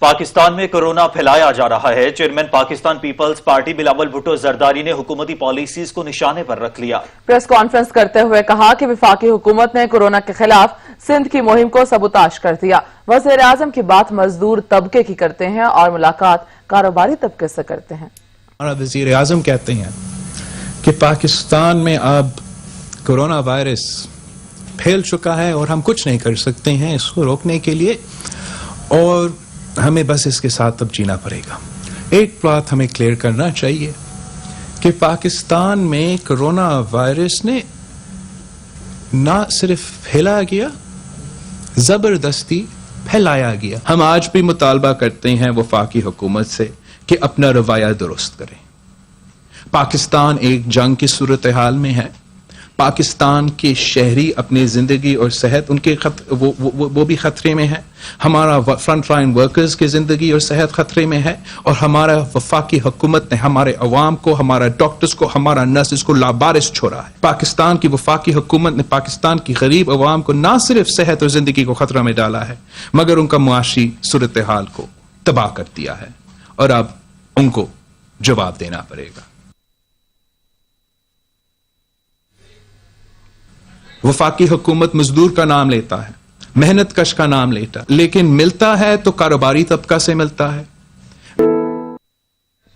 पाकिस्तान में कोरोना फैलाया जा रहा है। चेयरमैन पाकिस्तान पीपल्स पार्टी बिलावल भुट्टो जरदारी ने हुकूमती पॉलिसीज को निशाने पर रख लिया। प्रेस कॉन्फ्रेंस करते हुए कहा कि वफाकी हुकूमत ने कोरोना के खिलाफ सिंध की मुहिम को सबूताश कर दिया। वज़ीर आज़म की बात मजदूर तबके की करते हैं और मुलाकात कारोबारी तबके से करते हैं। हमारा वज़ीर आज़म कहते हैं कि पाकिस्तान में अब कोरोना वायरस फैल चुका है और हम कुछ नहीं कर सकते हैं इसको रोकने के लिए, और हमें बस इसके साथ अब जीना पड़ेगा। एक बात हमें क्लियर करना चाहिए कि पाकिस्तान में कोरोना वायरस ने ना सिर्फ फैलाया गया, जबरदस्ती फैलाया गया। हम आज भी मुतालबा करते हैं वफाकी हुकूमत से कि अपना रवैया दुरुस्त करें। पाकिस्तान एक जंग की सूरत हाल में है। पाकिस्तान के शहरी अपनी ज़िंदगी और सेहत उनके वो भी ख़तरे में है, हमारा फ्रंट लाइन वर्कर्स की ज़िंदगी और सेहत ख़तरे में है, और हमारा वफाकी हुकूमत ने हमारे अवाम को, हमारा डॉक्टर्स को, हमारा नर्सेस को लाबारिस छोड़ा है। पाकिस्तान की वफाकी हुकूमत ने पाकिस्तान की गरीब अवाम को ना सिर्फ सेहत और ज़िंदगी को ख़तरा में डाला है, मगर उनका मुआशी सूरत हाल को तबाह कर दिया है, और अब उनको जवाब देना पड़ेगा। वफाकी हुकूमत मजदूर का नाम लेता है, मेहनत कश का नाम लेता, लेकिन मिलता है तो कारोबारी तबका से मिलता है।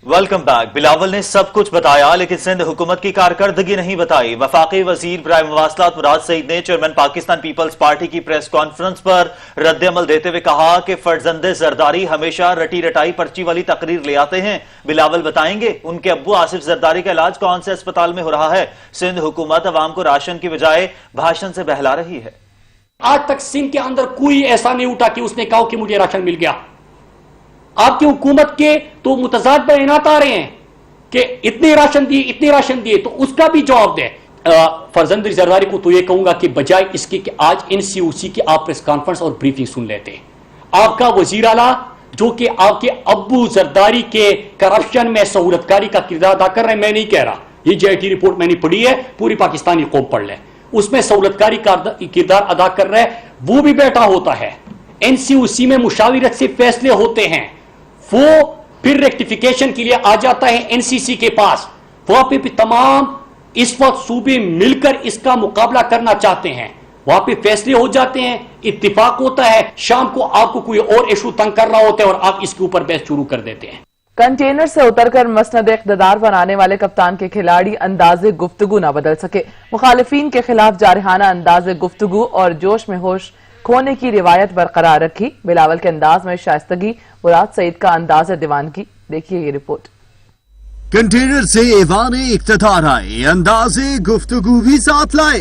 Welcome back. बिलावल ने सब कुछ बताया, लेकिन सिंध हुकूमत की कारकर्दगी नहीं बताई। वफाकी वजीर बराए मवासलात मुराद सईद ने चेयरमैन पाकिस्तान पीपल्स पार्टी की प्रेस कॉन्फ्रेंस पर रद्द-ए-अमल देते हुए कहा कि फर्जंदे जरदारी हमेशा रटी रटाई पर्ची वाली तकरीर ले आते हैं। बिलावल बताएंगे उनके अब्बू आसिफ जरदारी का इलाज कौन से अस्पताल में हो रहा है। सिंध हुकूमत अवाम को राशन की बजाय भाषण से बहला रही है। आज तक सिंध के अंदर कोई ऐसा नहीं उठा कि उसने कहा कि मुझे राशन मिल गया। आपकी हुकूमत के तो मुतजाद बयानात आ रहे हैं कि इतने राशन दिए, तो उसका भी जवाब दे। फर्जंद जरदारी को तो ये कहूंगा कि बजाय इसके कि आज एनसीओसी की आप प्रेस कॉन्फ्रेंस और ब्रीफिंग सुन लेते हैं। आपका वजीर आला जो कि आपके अब्बू जरदारी के करप्शन में सहूलतकारी का किरदार अदा कर रहे हैं, मैं नहीं कह रहा, ये जेआईटी रिपोर्ट मैंने पढ़ी है, पूरी पाकिस्तानी कौम पढ़ ले, उसमें सहूलतकारी का किरदार अदा कर रहा है। वो भी बैठा होता है, एनसीओसी में मुशाविरत से फैसले होते हैं, वो फिर रेक्टिफिकेशन के लिए आ जाता है एनसीसी के पास। वहां पे भी तमाम इस वक्त सूबे मिलकर इसका मुकाबला करना चाहते हैं, वहां पे फैसले हो जाते हैं, इत्तिफाक होता है, शाम को आपको कोई और इशू तंग कर रहा होता है और आप इसके ऊपर बहस शुरू कर देते हैं। कंटेनर से उतरकर मसनद इक़्तिदार बनाने वाले कप्तान के खिलाड़ी अंदाज़े गुफ्तगू न बदल सके। मुखालिफिन के खिलाफ जारहाना अंदाज़े गुफ्तगू और जोश में होश खोने की रिवायत बरकरार रखी। बिलावल के अंदाज में शाइस्तगी, मुराद सईद का अंदाज दीवानगी। देखिए ये रिपोर्ट। कंटेनर से ऐवाने इक़्तिदार आए, अंदाजे गुफ्तगू भी साथ लाए,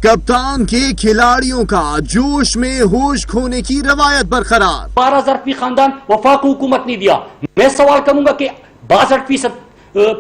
कप्तान के खिलाड़ियों का जोश में होश खोने की रवायत बरकरार। 12,000 खानदान वफाक हुकूमत नहीं दिया। मैं सवाल करूंगा कि 62%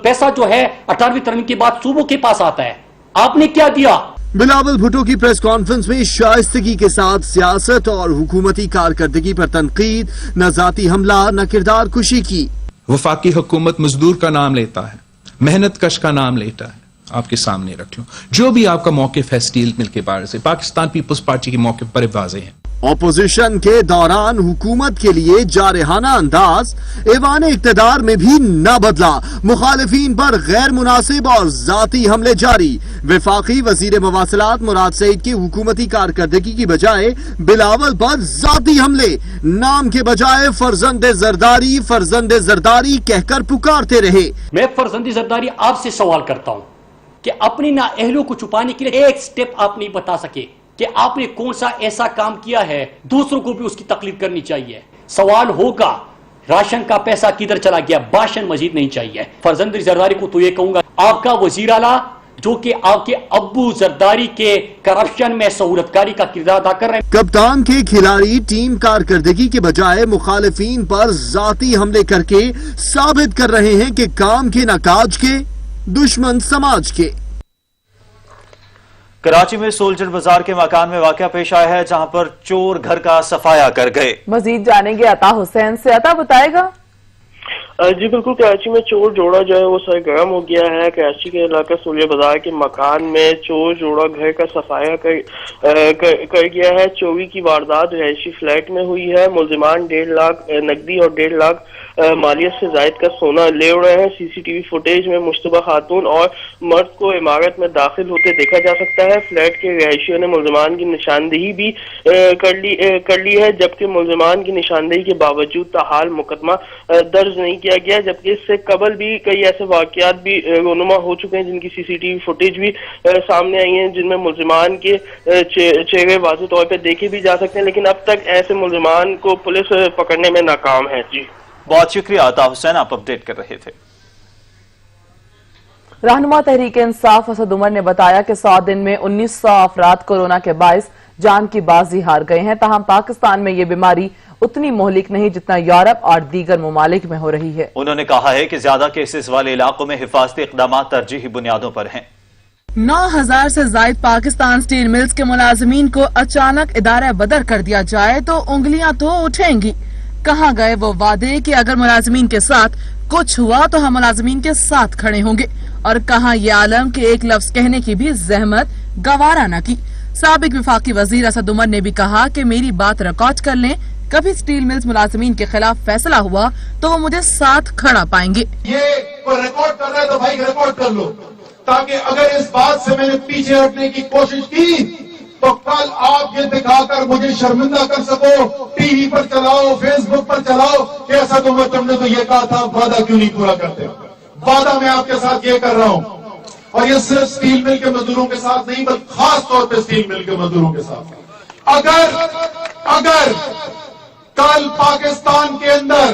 पैसा जो है 18वीं तरमीम के बाद सूबों के पास आता है, आपने क्या दिया? बिलावल भुट्टो की प्रेस कॉन्फ्रेंस में शाइस्तगी के साथ सियासत और हुकूमती कारकर्दगी पर तनकीद, न जाती हमला न किरदार कुशी की। वफाकी हुकूमत मजदूर का नाम लेता है, मेहनत कश का नाम लेता है। आपके सामने रख लो, जो भी आपका मौक़िफ़ है स्टील मिल के बारे से, पाकिस्तान पीपल्स पार्टी के मौक़िफ़ बड़े वाज़ेह हैं। ऑपोजिशन के दौरान हुकूमत के लिए जारहाना अंदाज ऐवान इक़्तिदार में भी न बदला, मुखालिफिन पर गैर मुनासिब और जाती हमले जारी। वफाकी वजीर मवासलात मुराद सईद की हुकूमती कारकर्दगी की बजाय बिलावल पर जाती हमले, नाम के बजाय फर्जंद जरदारी कहकर पुकारते रहे। मैं फर्जंद जरदारी आपसे सवाल करता हूं कि अपनी नाअहलों को छुपाने के लिए एक स्टेप आप नहीं बता सके कि आपने कौन सा ऐसा काम किया है, दूसरों को भी उसकी तकलीफ करनी चाहिए। सवाल होगा राशन का पैसा किधर चला गया, भाषण मजीद नहीं चाहिए। फर्जंद जरदारी को तो ये कहूंगा, आपका वजीर आला जो कि आपके अब्बू जरदारी के करप्शन में सहूलतकारी का किरदार अदा कर रहे हैं। कप्तान के खिलाड़ी टीम कारकर्दगी के बजाय मुखालिफिन पर जाती हमले करके साबित कर रहे हैं कि काम के न काज के, दुश्मन समाज के। कराची में सोल्जर बाजार के मकान में वाकया पेश आया है, जहां पर चोर घर का सफाया कर गए। मजीद जानेंगे अता हुसैन से। अता बताएगा। जी बिल्कुल, कराची में चोर जोड़ा जो है वो सरगर्म हो गया है। कराची के इलाका सोल्जर बाजार के मकान में चोर जोड़ा घर का सफाया कर गया है। चोरी की वारदात रहायशी फ्लैट में हुई है। मुलजिमान 1.5 लाख नकदी और 1.5 लाख मालियत से जायद का सोना ले रहे हैं। सीसीटीवी फुटेज में मुश्तबा खातून और मर्द को इमारत में दाखिल होते देखा जा सकता है। फ्लैट के रहायशियों ने मुलजिमान की निशानदेही भी कर ली है, जबकि मुलजिमान की निशानदेही के बावजूद ताहाल मुकदमा दर्ज नहीं किया गया। जबकि इससे कबल भी कई ऐसे वाकयात भी रोनुमा हो चुके हैं जिनकी सीसीटीवी फुटेज भी सामने आई है, जिनमें मुलजिमान के चेहरे वाज़ेह तौर पर देखे भी जा सकते हैं, लेकिन अब तक ऐसे मुलजिमान को पुलिस पकड़ने में नाकाम है। जी बहुत शुक्रिया अता हुसैन, आप अपडेट कर रहे थे। रहनुमा तहरीक इंसाफ असद उमर ने बताया कि 100 दिन में 1900 अफराद कोरोना के बाइस जान की बाजी हार गए हैं। ताहम पाकिस्तान में ये बीमारी उतनी मोहलिक नहीं जितना यूरोप और दीगर ममालिक में हो रही है। उन्होंने कहा है कि ज्यादा केसेस वाले इलाकों में हिफाजती इक़दाम तरजीही बुनियादों पर हैं। 9,000 से जायद पाकिस्तान स्टील मिल्स के मुलाजमीन को अचानक इदारा बदर कर दिया जाए तो उंगलियां तो उठेंगी। कहाँ गए वो वादे कि अगर मुलाजमीन के साथ कुछ हुआ तो हम मुलाजमीन के साथ खड़े होंगे, और कहाँ ये आलम के एक लफ्ज कहने की भी जहमत गवारा न की। साबिक विफाकी वजीर असद उमर ने भी कहा कि मेरी बात रिकॉर्ड कर लें, कभी स्टील मिल्स मुलाजमीन के खिलाफ फैसला हुआ तो वो मुझे साथ खड़ा पाएंगे। ये कोई रिकॉर्ड कर रहा है तो भाई रिकॉर्ड कर लो, ताकि अगर इस बात से मैंने पीछे हटने की कोशिश की तो कल आप ये दिखाकर मुझे शर्मिंदा कर सको, टीवी पर चलाओ, फेसबुक पर चलाओ कि ऐसा तुमने तो ये कहा था, वादा क्यों नहीं पूरा करते। वादा मैं आपके साथ ये कर रहा हूँ, और ये सिर्फ स्टील मिल के मजदूरों के साथ नहीं बल्कि खास तौर पे स्टील मिल के मजदूरों के साथ। अगर कल पाकिस्तान के अंदर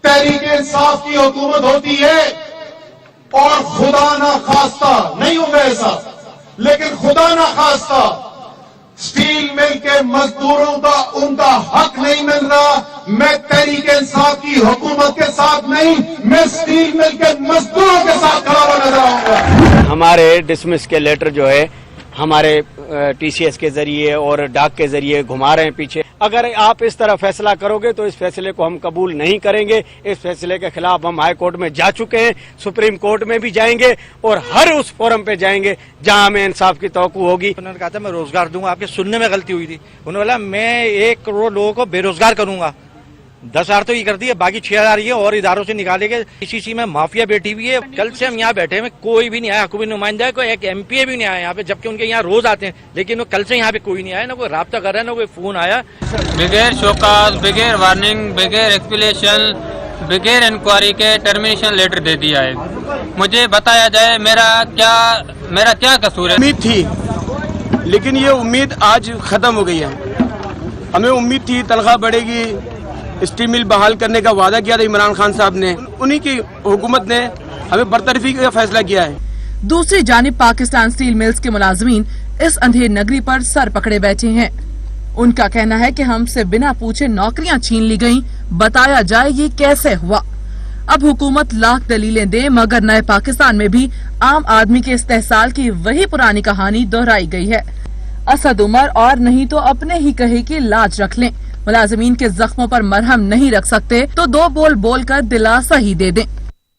तहरीक-ए-इंसाफ की हुकूमत होती है और खुदा ना खास्ता नहीं होगा ऐसा, लेकिन खुदा ना खास्ता स्टील मिल के मजदूरों का उनका हक नहीं मिल रहा, मैं तहरीक-ए-इंसाफ की हुकूमत के साथ नहीं, मैं स्टील मिल के मजदूरों के साथ खड़ा हुआ नजर आऊंगा। हमारे डिसमिस के लेटर जो है हमारे टीसीएस के जरिए और डाक के जरिए घुमा रहे हैं पीछे। अगर आप इस तरह फैसला करोगे तो इस फैसले को हम कबूल नहीं करेंगे। इस फैसले के खिलाफ हम हाई कोर्ट में जा चुके हैं, सुप्रीम कोर्ट में भी जाएंगे और हर उस फोरम पे जाएंगे जहां हमें इंसाफ की तवक्कु होगी। उन्होंने कहा था मैं रोजगार दूंगा, आपके सुनने में गलती हुई थी। उन्होंने बोला मैं 1 करोड़ लोगों को बेरोजगार करूंगा। 10,000 तो ये कर दिए, बाकी 6,000 ये और इदारों से निकालेंगे। इसी में माफिया बैठी हुई है। कल से हम यहाँ बैठे हैं, कोई भी नहीं आया, हुकूमती नुमाइंदा कोई एक एमपीए भी नहीं आया यहाँ पे, जबकि उनके यहाँ रोज आते हैं, लेकिन वो कल से यहाँ पे कोई नहीं आया, ना कोई राब्ता कर रहा है, ना कोई फोन आया। बगैर शोकाज, बगैर वार्निंग, बगैर एक्सप्लेनेशन, बगैर इंक्वायरी के टर्मिनेशन लेटर दे दिया है। मुझे बताया जाए मेरा क्या कसूर है। उम्मीद थी, लेकिन ये उम्मीद आज खत्म हो गई है। हमें उम्मीद थी तनख्वाह बढ़ेगी, स्टील मिल बहाल करने का वादा किया था इमरान खान साहब ने, उन्हीं की हुकूमत ने हमें बरतरफी का फैसला किया है। दूसरी जानिब पाकिस्तान स्टील मिल्स के मुलाजमीन इस अंधेर नगरी पर सर पकड़े बैठे हैं। उनका कहना है कि हमसे बिना पूछे नौकरियां छीन ली गईं, बताया जाए ये कैसे हुआ। अब हुकूमत लाख दलीलें दे, मगर नए पाकिस्तान में भी आम आदमी के इस्तेहसाल की वही पुरानी कहानी दोहराई गई है। असद उमर और नहीं तो अपने ही कहे की लाज रख लें, मुलाजमीन के जख्मों पर मरहम नहीं रख सकते तो 2 बोल कर दिलासा ही दे दें।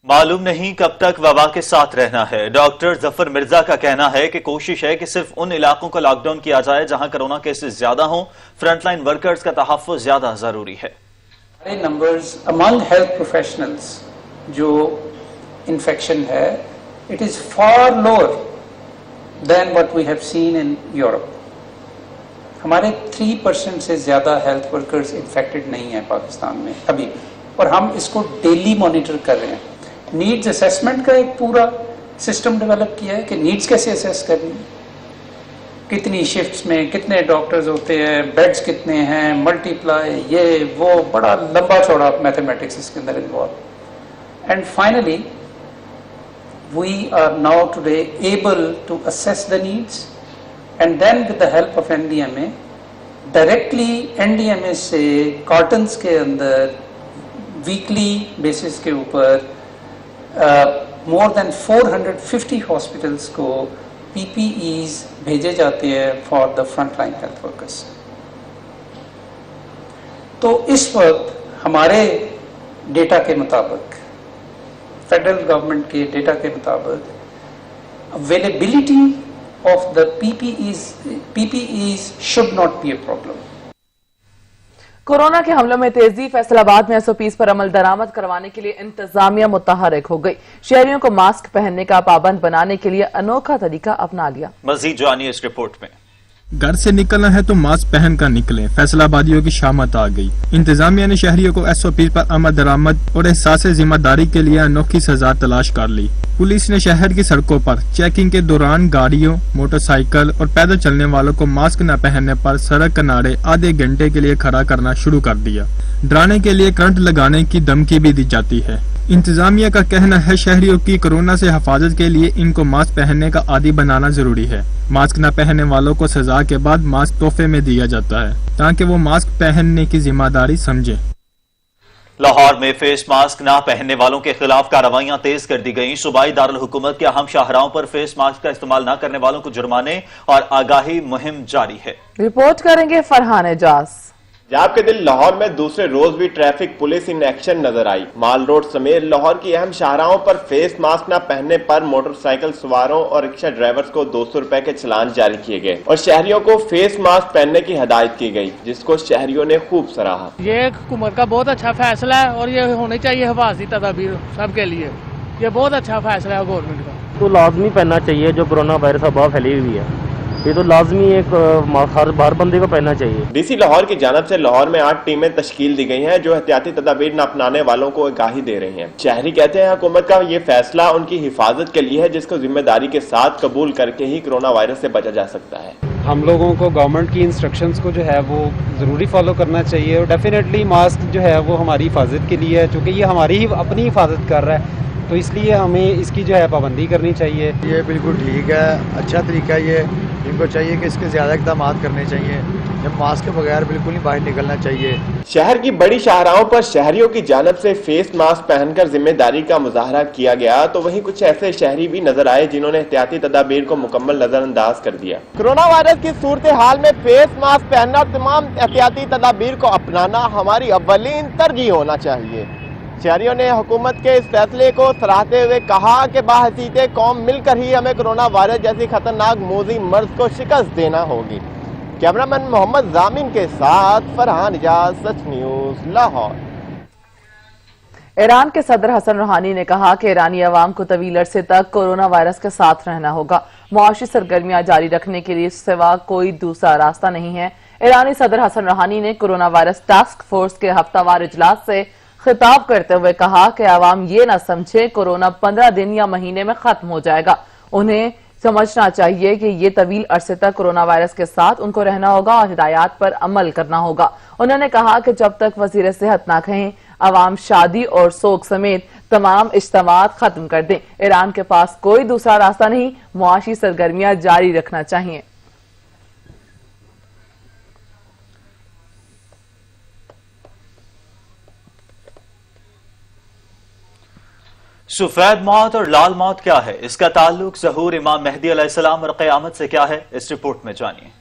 मालूम नहीं कब तक वबा के साथ रहना है। डॉक्टर जफर मिर्जा का कहना है कि कोशिश है कि सिर्फ उन इलाकों को लॉकडाउन किया जाए जहां कोरोना केसेस ज्यादा हों। फ्रंटलाइन वर्कर्स का तहफ्फुज़ ज्यादा जरूरी है। नंबर्स अमंग हेल्थ प्रोफेशनल्स जो इन्फेक्शन है, it is far lower than what we have seen in Europe. हमारे 3% से ज़्यादा हेल्थ वर्कर्स इन्फेक्टेड नहीं है पाकिस्तान में अभी भी, और हम इसको डेली मॉनिटर कर रहे हैं। नीड्स असेसमेंट का एक पूरा सिस्टम डेवलप किया है कि नीड्स कैसे असेस करनी है, कितनी शिफ्ट्स में कितने डॉक्टर्स होते हैं, बेड्स कितने हैं, मल्टीप्लाई, ये वो बड़ा लंबा चौड़ा मैथमेटिक्स इसके अंदर involve. And finally we are now today able to assess the needs, and then with the help of NDMA, directly NDMA से कार्टन्स के अंदर वीकली बेसिस के ऊपर more than 450 हॉस्पिटल्स को PPEs भेजे जाते हैं for the frontline health workers। तो इस वक्त हमारे डेटा के मुताबिक, फेडरल गवर्नमेंट के डेटा के मुताबिक availability of the PPEs should not be a problem। Corona के हमलों में तेजी, फैसलाबाद में SOPs पर अमल दरामद करवाने के लिए इंतजामिया मुतहर्रिक हो गई। शहरियों को मास्क पहनने का पाबंद बनाने के लिए अनोखा तरीका अपना लिया। मजीद जानिए इस रिपोर्ट में। घर से निकलना है तो मास्क पहन कर निकलें, फैसलाबादियों की शामत आ गई। इंतजामिया ने शहरियों को SOP पर अमल दरामद और एहसास जिम्मेदारी के लिए अनोखी सजा तलाश कर ली। पुलिस ने शहर की सड़कों पर चेकिंग के दौरान गाड़ियों, मोटरसाइकिल और पैदल चलने वालों को मास्क न पहनने पर सड़क किनारे आधे घंटे के लिए खड़ा करना शुरू कर दिया। डराने के लिए करंट लगाने की धमकी भी दी जाती है। इंतजामिया का कहना है शहरियों की कोरोना से हिफाजत के लिए इनको मास्क पहनने का आदी बनाना जरूरी है। मास्क न पहनने वालों को सजा के बाद मास्क तोहफे में दिया जाता है ताकि वो मास्क पहनने की जिम्मेदारी समझे। लाहौर में फेस मास्क न पहनने वालों के खिलाफ कार्रवाइयां तेज कर दी गईं। सूबाई दारुल हुकूमत के अहम शाहराहों पर फेस मास्क का इस्तेमाल न करने वालों को जुर्माने और आगाही मुहिम जारी है। रिपोर्ट करेंगे फरहान एजाज। पंजाब के दिल लाहौर में दूसरे रोज भी ट्रैफिक पुलिस इन एक्शन नजर आई। माल रोड समेत लाहौर की अहम शाहराहों पर फेस मास्क न पहनने पर मोटरसाइकिल सवारों और रिक्शा ड्राइवर्स को 200 रुपए के चलान जारी किए गए और शहरियों को फेस मास्क पहनने की हिदायत की गई, जिसको शहरियों ने खूब सराहा। ये हुकूमत का बहुत अच्छा फैसला है और ये होनी चाहिए हिफाजती तदाबीर सबके लिए। ये बहुत अच्छा फैसला है गवर्नमेंट का। तो लाजमी पहनना चाहिए, जो कोरोना वायरस अफवाह फैली हुई है ये तो लाजमी एक हर बंदे को पहनना चाहिए। डीसी लाहौर की जानब से लाहौर में 8 टीमें तश्कील दी गई हैं जो एहतियाती तदाबीर न अपनाने वालों को आगाही दे रही हैं। शहरी कहते हैं हुकूमत का ये फैसला उनकी हिफाजत के लिए है, जिसको जिम्मेदारी के साथ कबूल करके ही कोरोना वायरस से बचा जा सकता है। हम लोगों को गवर्नमेंट की इंस्ट्रक्शंस को जो है वो ज़रूरी फॉलो करना चाहिए और डेफिनेटली मास्क जो है वो हमारी हिफाजत के लिए है, चूँकि ये हमारी ही अपनी हिफाजत कर रहा है तो इसलिए हमें इसकी जो है पाबंदी करनी चाहिए। ये बिल्कुल ठीक है, अच्छा तरीका है ये। इनको चाहिए कि इसके ज़्यादा इक़दाम करने चाहिए। जब मास्क के बगैर बिल्कुल नहीं बाहर निकलना चाहिए। शहर की बड़ी शाहराहों पर शहरियों की जानब से फेस मास्क पहनकर जिम्मेदारी का मुजाहरा किया गया, तो वहीं कुछ ऐसे शहरी भी नजर आए जिन्होंने एहतियाती तदाबीर को मुकम्मल नजरअंदाज कर दिया। कोरोना वायरस की सूरत हाल में फेस मास्क पहनना और तमाम एहतियाती तदाबीर को अपनाना हमारी अव्वलीन तरजीह होना चाहिए। शहरियों ने हुकूमत के इस फैसले को सराहते हुए कहा कि बाहसीते कौम मिलकर ही हमें कोरोना वायरस जैसी खतरनाक मोजी मर्ज को शिकस्त देना होगी। कैमरामैन मोहम्मद जामिन के साथ फरहान इजाज, सच न्यूज, लाहौर। ईरान के सदर हसन रूहानी ने कहा कि ईरानी अवाम को तवील अरसे तक कोरोना वायरस के साथ रहना होगा। मुआशी सरगर्मियां जारी रखने के लिए सिवा कोई दूसरा रास्ता नहीं है। ईरानी सदर हसन रूहानी ने कोरोना वायरस टास्क फोर्स के हफ्तावार इजलास से खिताब करते हुए कहा कि आवाम ये न समझे कोरोना 15 दिन या महीने में खत्म हो जाएगा। उन्हें समझना चाहिए कि ये तवील अरसे तक कोरोना वायरस के साथ उनको रहना होगा और हिदायत पर अमल करना होगा। उन्होंने कहा कि जब तक वजीर सेहत ना कहें आवाम शादी और सोग समेत तमाम इज्तिमात खत्म कर दें। ईरान के पास कोई दूसरा रास्ता नहीं, मुआशी सरगर्मियां जारी रखना चाहिए। सफेद मौत और लाल मौत क्या है, इसका ताल्लुक ज़हूर इमाम मेहदी अलैहिस्सलाम और क़यामत से क्या है, इस रिपोर्ट में जानिए।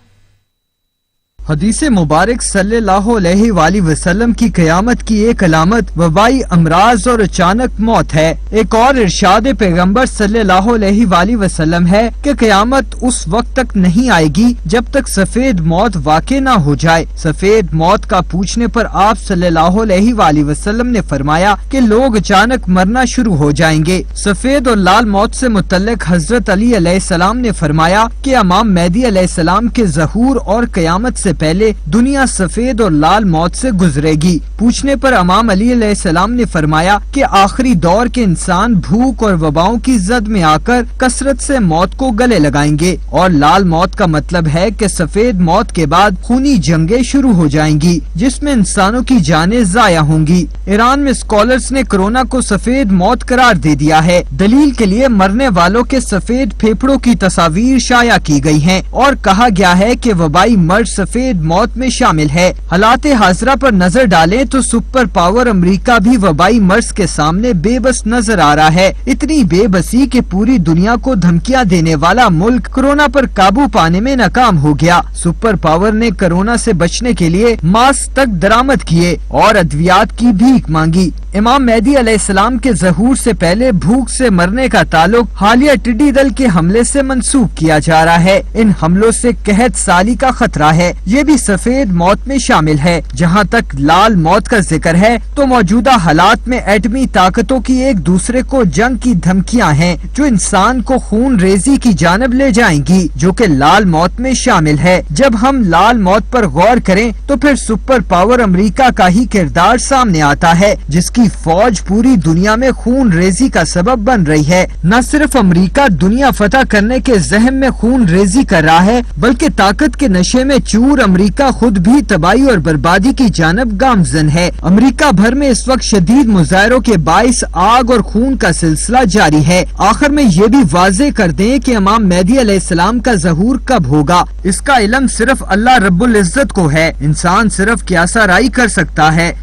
हदीस मुबारक सल्लल्लाहु अलैहि वसल्लम की क़यामत की एक अलामत वबाई अमराज और अचानक मौत है। एक और इरशाद पैगंबर सल्लल्लाहु अलैहि वसल्लम है कि क़यामत उस वक्त तक नहीं आएगी जब तक सफेद मौत वाक़े न हो जाए। सफेद मौत का पूछने पर आप सल्लल्लाहु अलैहि वसल्लम ने फरमाया कि लोग अचानक मरना शुरू हो जाएंगे। सफेद और लाल मौत से मुतल्लिक हजरत अली अलैहिस्सलाम ने फरमाया कि इमाम मेहदी अलैहिस्सलाम के ज़हूर और क़यामत से पहले दुनिया सफेद और लाल मौत से गुजरेगी। पूछने पर इमाम अली अलैहिस्सलाम ने फरमाया कि आखिरी दौर के इंसान भूख और वबाओं की जद में आकर कसरत से मौत को गले लगाएंगे और लाल मौत का मतलब है कि सफेद मौत के बाद खूनी जंगें शुरू हो जाएंगी जिसमें इंसानों की जानें जाया होंगी। ईरान में स्कॉलर्स ने कोरोना को सफेद मौत करार दे दिया है। दलील के लिए मरने वालों के सफेद फेफड़ों की तस्वीर शाया की गई हैं और कहा गया है कि वबाई मर्ज सफेद मौत में शामिल है। हालात हाजरा पर नजर डालें तो सुपर पावर अमेरिका भी वबाई मर्ज के सामने बेबस नजर आ रहा है। इतनी बेबसी कि पूरी दुनिया को धमकियां देने वाला मुल्क कोरोना पर काबू पाने में नाकाम हो गया। सुपर पावर ने कोरोना से बचने के लिए मास्क तक दरामद किए और अद्वियात की भीख मांगी। इमाम मेहदी अलैहिस्सलाम के ज़हूर से पहले भूख से मरने का ताल्लुक हालिया टिड्डी दल के हमले से मंसूब किया जा रहा है। इन हमलों से कहत साली का खतरा है, ये भी सफेद मौत में शामिल है। जहाँ तक लाल मौत का जिक्र है तो मौजूदा हालात में एटमी ताकतों की एक दूसरे को जंग की धमकियाँ हैं जो इंसान को खून रेजी की जानब ले जाएंगी, जो कि लाल मौत में शामिल है। जब हम लाल मौत पर गौर करें तो फिर सुपर पावर अमेरिका का ही किरदार सामने आता है, जिसकी फौज पूरी दुनिया में खून रेजी का सबब बन रही है। न सिर्फ अमेरिका दुनिया फतह करने के जहम में खून रेजी कर रहा है, बल्कि ताकत के नशे में चूर अमेरिका खुद भी तबाही और बर्बादी की जानब गामजन है। अमेरिका भर में इस वक्त शदीद मुजाहरों के बाइस आग और खून का सिलसिला जारी है। आखिर में ये भी वाजे कर दें कि इमाम मेहदी अलैहिस्सलाम का ज़हूर कब होगा, इसका इल्म सिर्फ अल्लाह रब्बुल इज्जत को है। इंसान सिर्फ क़यासा राई कर सकता है।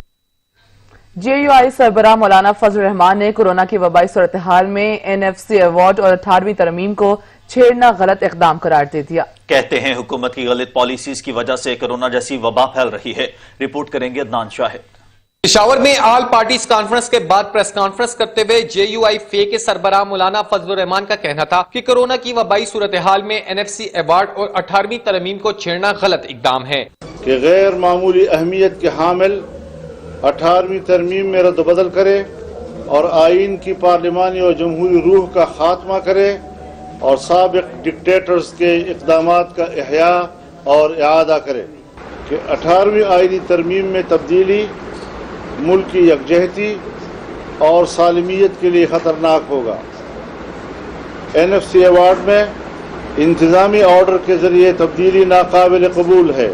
JUI सरबराह मौलाना फजल रहमान ने कोरोना की वबाई सूरत-ए-हाल में NFC अवार्ड और 18वीं तरमीम को छेड़ना गलत इकदाम करार दे दिया। कहते हैं हुकूमत की गलत पॉलिसीज की वजह से कोरोना जैसी वबा फैल रही है। रिपोर्ट करेंगे अदनान शाहिद। पेशावर में ऑल पार्टीज कॉन्फ्रेंस के बाद प्रेस कॉन्फ्रेंस करते हुए JUI फे के सरबराह मौलाना फजल रहमान का कहना था कि कोरोना की वबाई सूरत हाल में NFC अवार्ड और 18वीं तरमीम को छेड़ना गलत इकदाम है कि गैर मामूली अहमियत के हामिल 18वीं तरमीम में रद्द-बदल करे और आइन की पार्लिमानी और जमहूरी रूह का खात्मा करे और साबिक डिक्टेटर्स के इक़दामात का इहया और इआदा करे कि 18वीं आइनी तरमीम में तब्दीली मुल्क की यकजहती और सालमियत के लिए ख़तरनाक होगा। NFC अवार्ड में इंतज़ामी ऑर्डर के ज़रिए तब्दीली नाकाबिल कबूल है।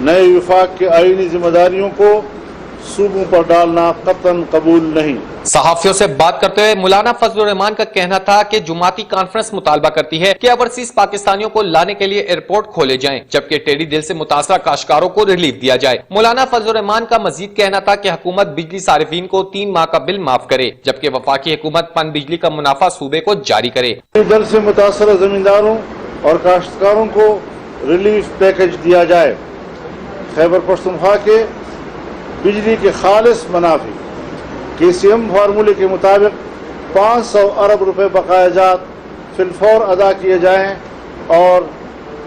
नए विफाक के आइनी जिम्मेदारियों को सूबों पर डालना कतन कबूल नहीं। सहाफियों से बात करते हुए मौलाना फजल रहमान का कहना था कि जुमाती कॉन्फ्रेंस मुतालबा करती है कि ओवरसीज पाकिस्तानियों को लाने के लिए एयरपोर्ट खोले जाएं, जबकि टेढ़ी दिल से मुतासरा काश्तकारों को रिलीफ दिया जाए। मौलाना फजल रहमान का मजीद कहना था कि हुकूमत बिजली सारिफीन को 3 माह का बिल माफ करे, जबकि वफाकी हुकूमत पन बिजली का मुनाफा सूबे को जारी करे। दल से मुतासरा जमींदारों और काश्तकारों को रिलीफ पैकेज दिया जाए। खैबर पख्तूनख्वा के बिजली के खालिस मुनाफी KCM फार्मूले के मुताबिक 500 अरब रुपए बकायाजात फिलफौर अदा किए जाएं और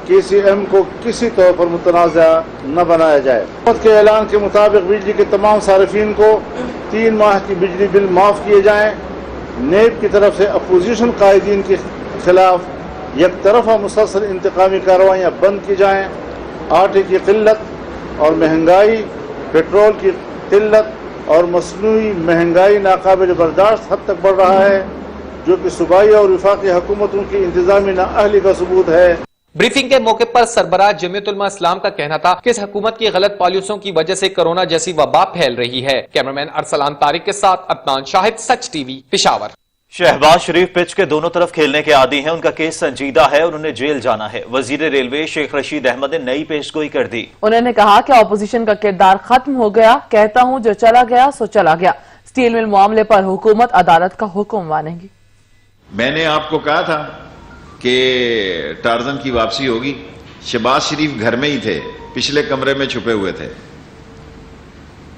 KCM को किसी तौर पर मुतनाज़ा न बनाया जाए। हुकूमत के ऐलान के मुताबिक बिजली के तमाम सारिफीन को 3 माह की बिजली बिल माफ़ किए जाएं। नेब की तरफ से अपोजिशन कायदीन के खिलाफ एक तरफा मुसलसल इंतकामी कार्रवाइयाँ बंद की जाएँ। आटे की किल्लत और महंगाई, पेट्रोल की किल्लत और मसनूई महंगाई नाकाबिल बर्दाश्त हद तक बढ़ रहा है, जो कि सूबाई और वफाकी हुकूमतों की इंतजामी नाअहली का सबूत है। ब्रीफिंग के मौके पर सरबराह जमीयत उलमा इस्लाम का कहना था कि इस हुकूमत की गलत पॉलिसियों की वजह से कोरोना जैसी वबा फैल रही है। कैमरामैन अरसलान तारिक के साथ अदनान शाहिद, सच TV, पेशावर। शहबाज शरीफ पिच के दोनों तरफ खेलने के आदी हैं। उनका केस संजीदा है और उन्हें जेल जाना है। वजीर रेलवे शेख रशीद अहमद ने नई पेशगोई कर दी। उन्होंने कहा कि ऑपोजिशन का किरदार खत्म हो गया। कहता हूं जो चला गया सो चला गया। स्टील मिल मामले पर हुकूमत अदालत का हुक्म मानेगी। मैंने आपको कहा था कि टार्जन की वापसी होगी। शहबाज शरीफ घर में ही थे, पिछले कमरे में छुपे हुए थे।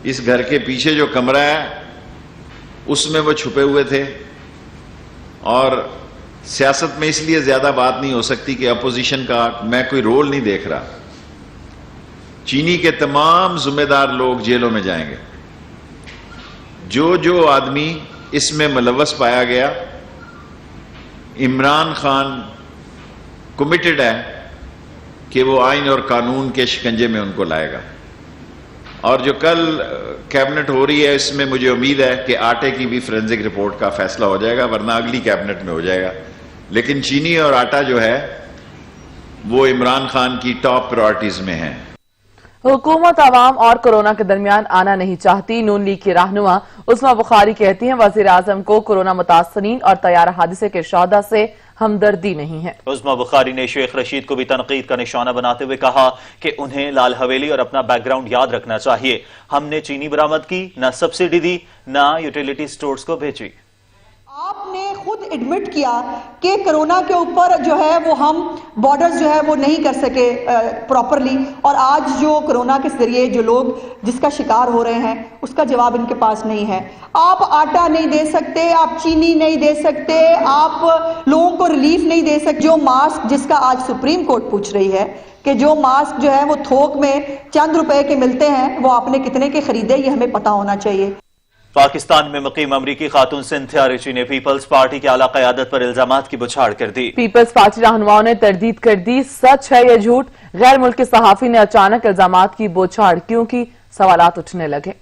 इस घर के पीछे जो कमरा है उसमें वो छुपे हुए थे। और सियासत में इसलिए ज्यादा बात नहीं हो सकती कि अपोजिशन का मैं कोई रोल नहीं देख रहा। चीनी के तमाम जिम्मेदार लोग जेलों में जाएंगे। जो आदमी इसमें मुलव्वस पाया गया, इमरान खान कमिटेड है कि वो आइन और कानून के शिकंजे में उनको लाएगा। और जो कल कैबिनेट हो रही है, इसमें मुझे उम्मीद है कि आटे की भी फोरेंसिक रिपोर्ट का फैसला हो जाएगा, वरना अगली कैबिनेट में हो जाएगा। लेकिन चीनी और आटा जो है वो इमरान खान की टॉप प्रायोरिटीज में है। हुकूमत आवाम और कोरोना के दरमियान आना नहीं चाहती। नून लीग की रहनुमा उस्मा बुखारी कहती हैं वजीर आजम को कोरोना मुतासरीन और तैयारा हादसे के शोहदा से हमदर्दी नहीं है। उस्मा बुखारी ने शेख रशीद को भी तनकीद का निशाना बनाते हुए कहा कि उन्हें लाल हवेली और अपना बैकग्राउंड याद रखना चाहिए। हमने चीनी बरामद की, न सब्सिडी दी, न यूटिलिटी स्टोर्स को भेजी। आपने खुद एडमिट किया कि कोरोना के ऊपर जो है वो हम बॉर्डर्स जो है वो नहीं कर सके प्रॉपरली, और आज जो कोरोना के जरिए जो लोग जिसका शिकार हो रहे हैं उसका जवाब इनके पास नहीं है। आप आटा नहीं दे सकते, आप चीनी नहीं दे सकते, आप लोगों को रिलीफ नहीं दे सकते। जो मास्क जिसका आज सुप्रीम कोर्ट पूछ रही है कि जो मास्क जो है वो थोक में चंद रुपए के मिलते हैं, वो आपने कितने के खरीदे, ये हमें पता होना चाहिए। पाकिस्तान में मुकीम अमरीकी खातून सिंथिया रिची ने पीपल्स पार्टी की आला क़यादत पर इल्जामात की बुछाड़ कर दी। पीपल्स पार्टी रहनुमाओं ने तरदीद कर दी। सच है या झूठ? गैर मुल्की सहाफी ने अचानक इल्जामात की बुछाड़ क्यों की? सवालात उठने लगे।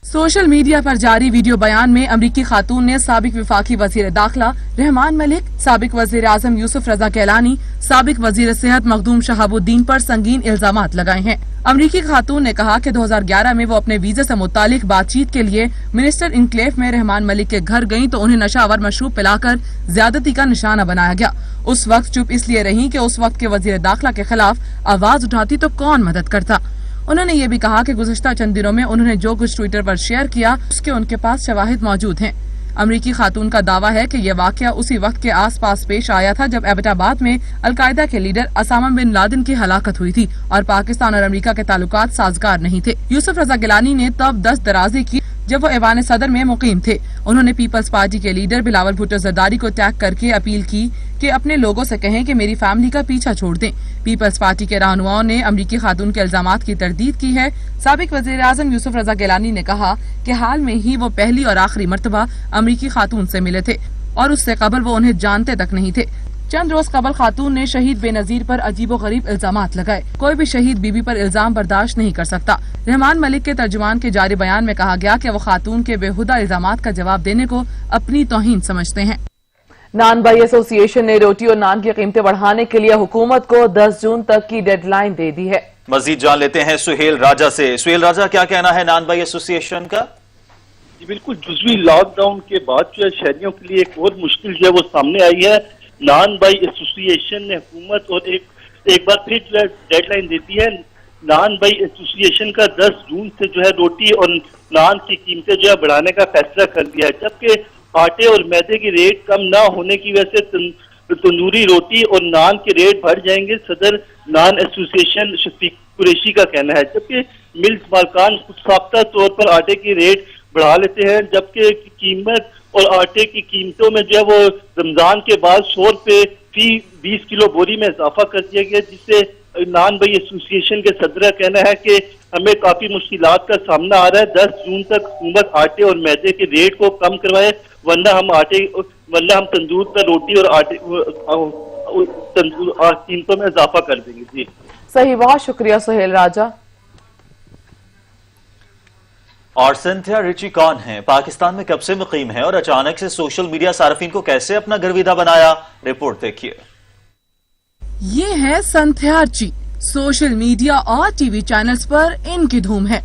सोशल मीडिया पर जारी वीडियो बयान में अमरीकी खातून ने साबिक वफाकी वजीर दाखिला रहमान मलिक, साबिक वजीर आजम यूसुफ रजा कैलानी, साबिक वजीर सेहत मखदूम शहाबुद्दीन पर संगीन इल्जामात लगाए हैं। अमरीकी खातून ने कहा कि 2011 में वो अपने वीजे से मुतालिक बातचीत के लिए मिनिस्टर इनक्लेव में रहमान मलिक के घर गईं तो उन्हें नशावर मशरूब पिलाकर ज्यादती का निशाना बनाया गया। उस वक्त चुप इसलिए रही कि उस वक्त के वजीर दाखिला के खिलाफ आवाज उठाती तो कौन मदद करता। उन्होंने ये भी कहा कि गुज़श्ता चंद दिनों में उन्होंने जो कुछ ट्विटर पर शेयर किया उसके उनके पास शवाहिद मौजूद हैं। अमरीकी खातून का दावा है कि यह वाकया उसी वक्त के आसपास पेश आया था जब एबटाबाद में अलकायदा के लीडर ओसामा बिन लादेन की हलाकत हुई थी और पाकिस्तान और अमेरिका के ताल्लुकात साजगार नहीं थे। यूसुफ रजा गिलानी ने तब दस्त दराजी की जब वो ऐवान सदर में मुकीम थे। उन्होंने पीपल्स पार्टी के लीडर बिलावल भुट्टो जरदारी को टैग करके अपील की कि अपने लोगों से कहें कि मेरी फैमिली का पीछा छोड़ दें। पीपल्स पार्टी के रहनुमाओं ने अमरीकी खातून के इल्जामात की तरदीद की है। साबिक वज़ीर आज़म यूसुफ रजा गिलानी ने कहा कि हाल में ही वो पहली और आखिरी मर्तबा अमरीकी खातून से मिले थे और उससे कबल वो उन्हें जानते तक नहीं थे। चंद रोज कबल खातून ने शहीद बेनजीर पर अजीबो गरीब इल्जामात लगाए। कोई भी शहीद बीबी पर इल्जाम बर्दाश्त नहीं कर सकता। रहमान मलिक के तर्जुमान के जारी बयान में कहा गया कि वो खातून के बेहुदा इल्जामात का जवाब देने को अपनी तौहीन समझते हैं। नान बाई एसोसिएशन ने रोटी और नान की कीमतें बढ़ाने के लिए हुकूमत को 10 जून तक की डेडलाइन दे दी है। मजीद जान लेते हैं सुहेल राजा से। सुहेल राजा, क्या कहना है नान बाई एसोसिएशन का? जी बिल्कुल, जुज़वी लॉकडाउन के बाद जो है शहरियों के लिए एक और मुश्किल जो है वो सामने आई है। नान बाई एसोसिएशन ने हुकूमत और एक बार फिर जो है डेडलाइन देती है। नान बाई एसोसिएशन का 10 जून से जो है रोटी और नान की कीमतें जो है बढ़ाने का फैसला कर दिया है, जबकि आटे और मैदे की रेट कम ना होने की वजह से तंदूरी रोटी और नान के रेट बढ़ जाएंगे। सदर नान एसोसिएशन शफीक कुरैशी का कहना है, जबकि मिल्स मालकान खुद साख्ता तौर पर आटे की रेट बढ़ा लेते हैं, जबकि कीमत और आटे की कीमतों में जो है वो रमजान के बाद 100 रुपए फी 20 किलो बोरी में इजाफा कर दिया गया, जिससे नान बाई एसोसिएशन के सदर का कहना है कि हमें काफी मुश्किलात का सामना आ रहा है। 10 जून तक हुकूमत आटे और मैदे के रेट को कम करवाए, वरना हम तंदूर पर रोटी और आटे कीमतों में इजाफा कर देंगे। जी सही, बहुत शुक्रिया सुहेल राजा। और सिंथिया रिची कौन है, पाकिस्तान में कब से मुकीम है और अचानक से सोशल मीडिया सार्फिन को कैसे अपना गर्विदा बनाया, रिपोर्ट देखिए। ये है सिंथिया रिची। सोशल मीडिया और टीवी चैनल्स पर इनकी धूम है।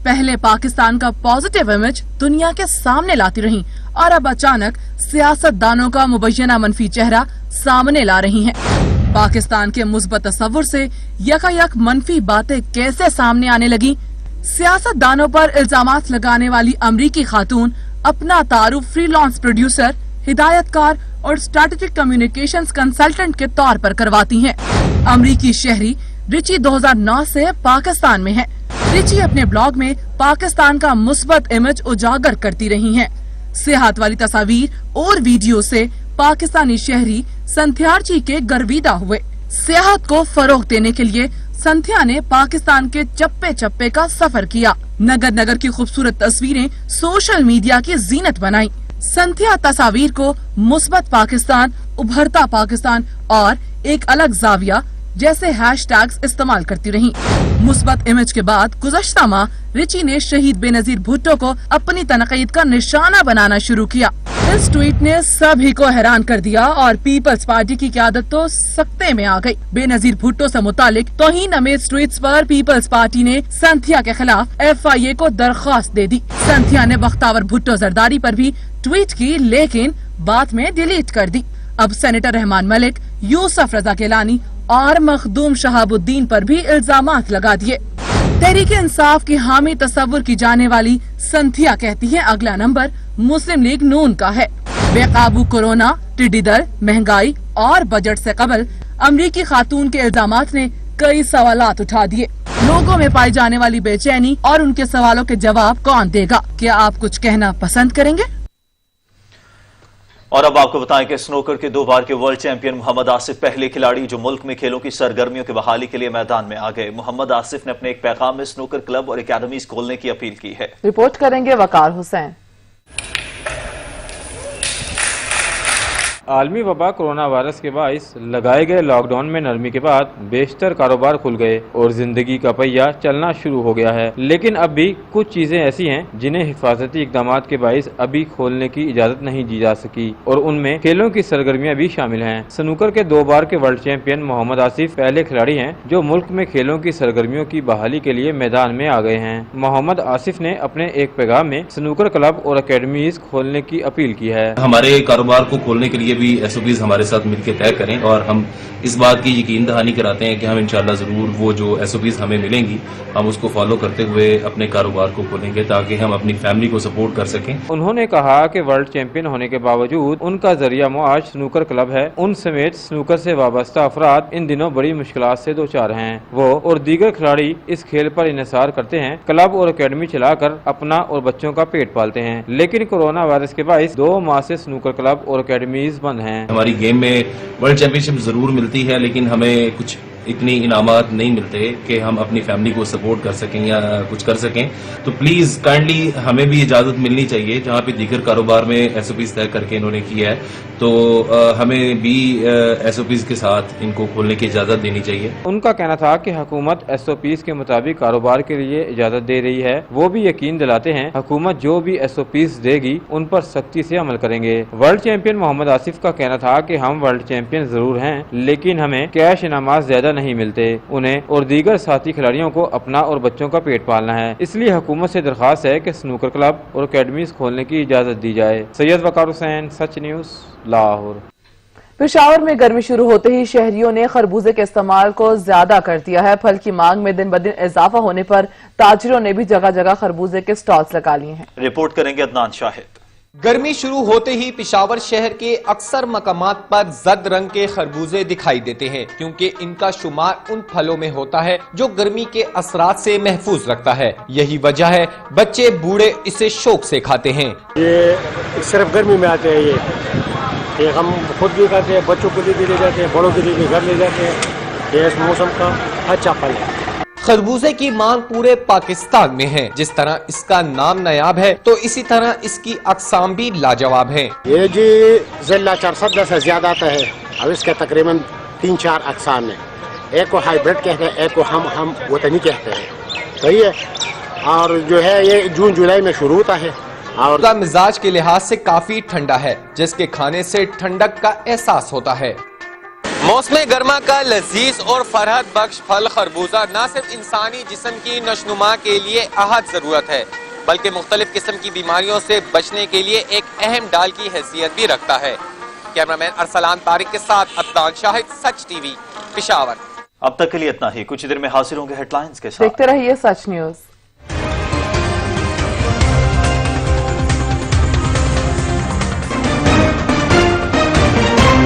पहले पाकिस्तान का पॉजिटिव इमेज दुनिया के सामने लाती रहीं और अब अचानक सियासतदानों का मुबैना मनफी चेहरा सामने ला रही हैं। पाकिस्तान के मुस्बत तस्वुर से यकायक मनफी बातें कैसे सामने आने लगी। सियासतदानों पर इल्जामात लगाने वाली अमरीकी खातून अपना तारुफ फ्रीलांस प्रोड्यूसर, हिदायतकार और स्ट्रेटेजिक कम्युनिकेशंस कंसल्टेंट के तौर पर करवाती हैं। अमरीकी शहरी रिची 2009 से पाकिस्तान में है। रिची अपने ब्लॉग में पाकिस्तान का मुस्बत इमेज उजागर करती रही हैं। सेहत वाली तस्वीर और वीडियो से पाकिस्तानी शहरी सिंथिया रिची के गर्विदा हुए। सेहत को फरोग देने के लिए सिंथिया ने पाकिस्तान के चप्पे चप्पे का सफर किया। नगर नगर की खूबसूरत तस्वीरें सोशल मीडिया की जीनत बनाई। सिंथिया तस्वीर को मुस्बत पाकिस्तान, उभरता पाकिस्तान और एक अलग जाविया जैसे हैशटैग्स इस्तेमाल करती रहीं। मुस्बत इमेज के बाद गुज़श्ता माह रिची ने शहीद बेनजीर भुट्टो को अपनी तनकीद का निशाना बनाना शुरू किया। इस ट्वीट ने सभी को हैरान कर दिया और पीपल्स पार्टी की क़यादत तो सख्ते में आ गई। बेनजीर भुट्टो से मुतालिक तौहीन अमेज ट्वीट्स पर पीपल्स पार्टी ने सिंथिया के खिलाफ FIA को दरख्वास्त दे दी। सिंथिया ने बख्तावर भुट्टो जरदारी पर भी ट्वीट की, लेकिन बाद में डिलीट कर दी। अब सेनेटर रहमान मलिक, यूसुफ रजा गिलानी और मखदूम शहाबुद्दीन पर भी इल्जामात लगा दिए। तहरीक इंसाफ की हामी तस्वुर की जाने वाली सिंथिया कहती है अगला नंबर मुस्लिम लीग नून का है। बेकाबू कोरोना, टिड्डी दल, महंगाई और बजट से कबल अमरीकी खातून के इल्जामात ने कई सवालात उठा दिए। लोगों में पाई जाने वाली बेचैनी और उनके सवालों के जवाब कौन देगा? क्या आप कुछ कहना पसंद करेंगे? और अब आपको बताएं कि स्नूकर के 2 बार के वर्ल्ड चैंपियन मोहम्मद आसिफ पहले खिलाड़ी जो मुल्क में खेलों की सरगर्मियों की बहाली के लिए मैदान में आ गए। मोहम्मद आसिफ ने अपने एक पैगाम में स्नूकर क्लब और एकेडमीज खोलने की अपील की है। रिपोर्ट करेंगे वकार हुसैन। आलमी वबा कोरोना वायरस के बाइस लगाए गए लॉकडाउन में नरमी के बाद बेशतर कारोबार खुल गए और जिंदगी का पहिया चलना शुरू हो गया है, लेकिन अब भी कुछ चीजें ऐसी हैं जिन्हें हिफाजती इकदाम के बाइस अभी खोलने की इजाजत नहीं दी जा सकी और उनमें खेलों की सरगर्मियां भी शामिल हैं। स्नूकर के 2 बार के वर्ल्ड चैंपियन मोहम्मद आसिफ पहले खिलाड़ी हैं जो मुल्क में खेलों की सरगर्मियों की बहाली के लिए मैदान में आ गए हैं। मोहम्मद आसिफ ने अपने एक पैगाम में स्नूकर क्लब और अकेडमीज खोलने की अपील की है। हमारे कारोबार को खोलने के लिए भी SOPs हमारे साथ मिलकर तय करें और हम इस बात की यकीन दहानी कराते हैं कि हम इंशाल्लाह ज़रूर वो जो SOPs हमें मिलेंगी हम उसको फॉलो करते हुए अपने कारोबार को खोलेंगे ताकि हम अपनी फैमिली को सपोर्ट कर सकें। उन्होंने कहा कि वर्ल्ड चैंपियन होने के बावजूद उनका जरिया मुआश स्नूकर क्लब है। उन समेत स्नूकर से वाबस्ता अफराद इन दिनों बड़ी मुश्किलात से दो चार हैं। वो और दीगर खिलाड़ी इस खेल पर इन्हिसार करते हैं, क्लब और अकेडमी चलाकर अपना और बच्चों का पेट पालते हैं, लेकिन कोरोना वायरस के बाइस 2 माह से स्नूकर क्लब और अकेडमीज बंद हैं। हमारी गेम में वर्ल्ड चैंपियनशिप जरूर मिलती है लेकिन हमें कुछ इतनी इनामात नहीं मिलते कि हम अपनी फैमिली को सपोर्ट कर सकें या कुछ कर सकें, तो प्लीज काइंडली हमें भी इजाजत मिलनी चाहिए। जहां पे दीगर कारोबार में SOPs तय करके इन्होंने किया है तो हमें भी SOPs के साथ इनको खोलने की इजाजत देनी चाहिए। उनका कहना था कि हुकूमत SOPs के मुताबिक कारोबार के लिए इजाजत दे रही है। वो भी यकीन दिलाते हैं हुकूमत जो भी SOPs देगी उन पर सख्ती से अमल करेंगे। वर्ल्ड चैंपियन मोहम्मद आसिफ का कहना था कि हम वर्ल्ड चैंपियन जरूर हैं लेकिन हमें कैश इनामात ज्यादा नहीं मिलते। उन्हें और दीगर साथी खिलाड़ियों को अपना और बच्चों का पेट पालना है, इसलिए हुकूमत से दरख्वास्त है कि स्नूकर क्लब और अकेडमीज खोलने की इजाजत दी जाए। सैयद वकार हुसैन, सच न्यूज, लाहौर। पेशावर में गर्मी शुरू होते ही शहरियों ने खरबूजे के इस्तेमाल को ज्यादा कर दिया है। फल की मांग में दिन ब दिन इजाफा होने पर ताजिरों ने भी जगह जगह खरबूजे के स्टॉल्स लगा लिए हैं। रिपोर्ट करेंगे अदनान शाहिद। गर्मी शुरू होते ही पेशावर शहर के अक्सर मकामात पर जर्द रंग के खरबूजे दिखाई देते हैं क्योंकि इनका शुमार उन फलों में होता है जो गर्मी के असरात से महफूज रखता है। यही वजह है बच्चे बूढ़े इसे शौक से खाते हैं। ये सिर्फ गर्मी में आते हैं, ये हम खुद भी खाते हैं, बच्चों के लिए भी ले जाते हैं, बड़ों के लिए भी घर ले जाते हैं। ये इस मौसम का अच्छा फल है। खरबूजे की मांग पूरे पाकिस्तान में है। जिस तरह इसका नाम नायाब है तो इसी तरह इसकी अकसाम भी लाजवाब है। ये जी जिला 410 से ज्यादा आता है। अब इसके तकरीबन 3-4 अकसाम है। एक को हाइब्रिड कहते हैं, एक को हम वतनी कहते हैं, सही है। और जो है ये जून जुलाई में शुरू होता है और मिजाज के लिहाज से काफी ठंडा है जिसके खाने से ठंडक का एहसास होता है। मौसम गर्मा का लजीज और फरहत बख्श फल खरबूजा न सिर्फ इंसानी जिस्म की नशनुमा के लिए अहद जरूरत है बल्कि मुख्तलिफ किस्म की बीमारियों से बचने के लिए एक अहम डाल की हैसियत भी रखता है। कैमरामैन अरसलान तारिक के साथ अदनान शाहिद, सच TV, पेशावर। अब तक के लिए इतना ही। कुछ देर में हाजिर होंगे हेडलाइंस के साथ। देखते रहिए सच न्यूज।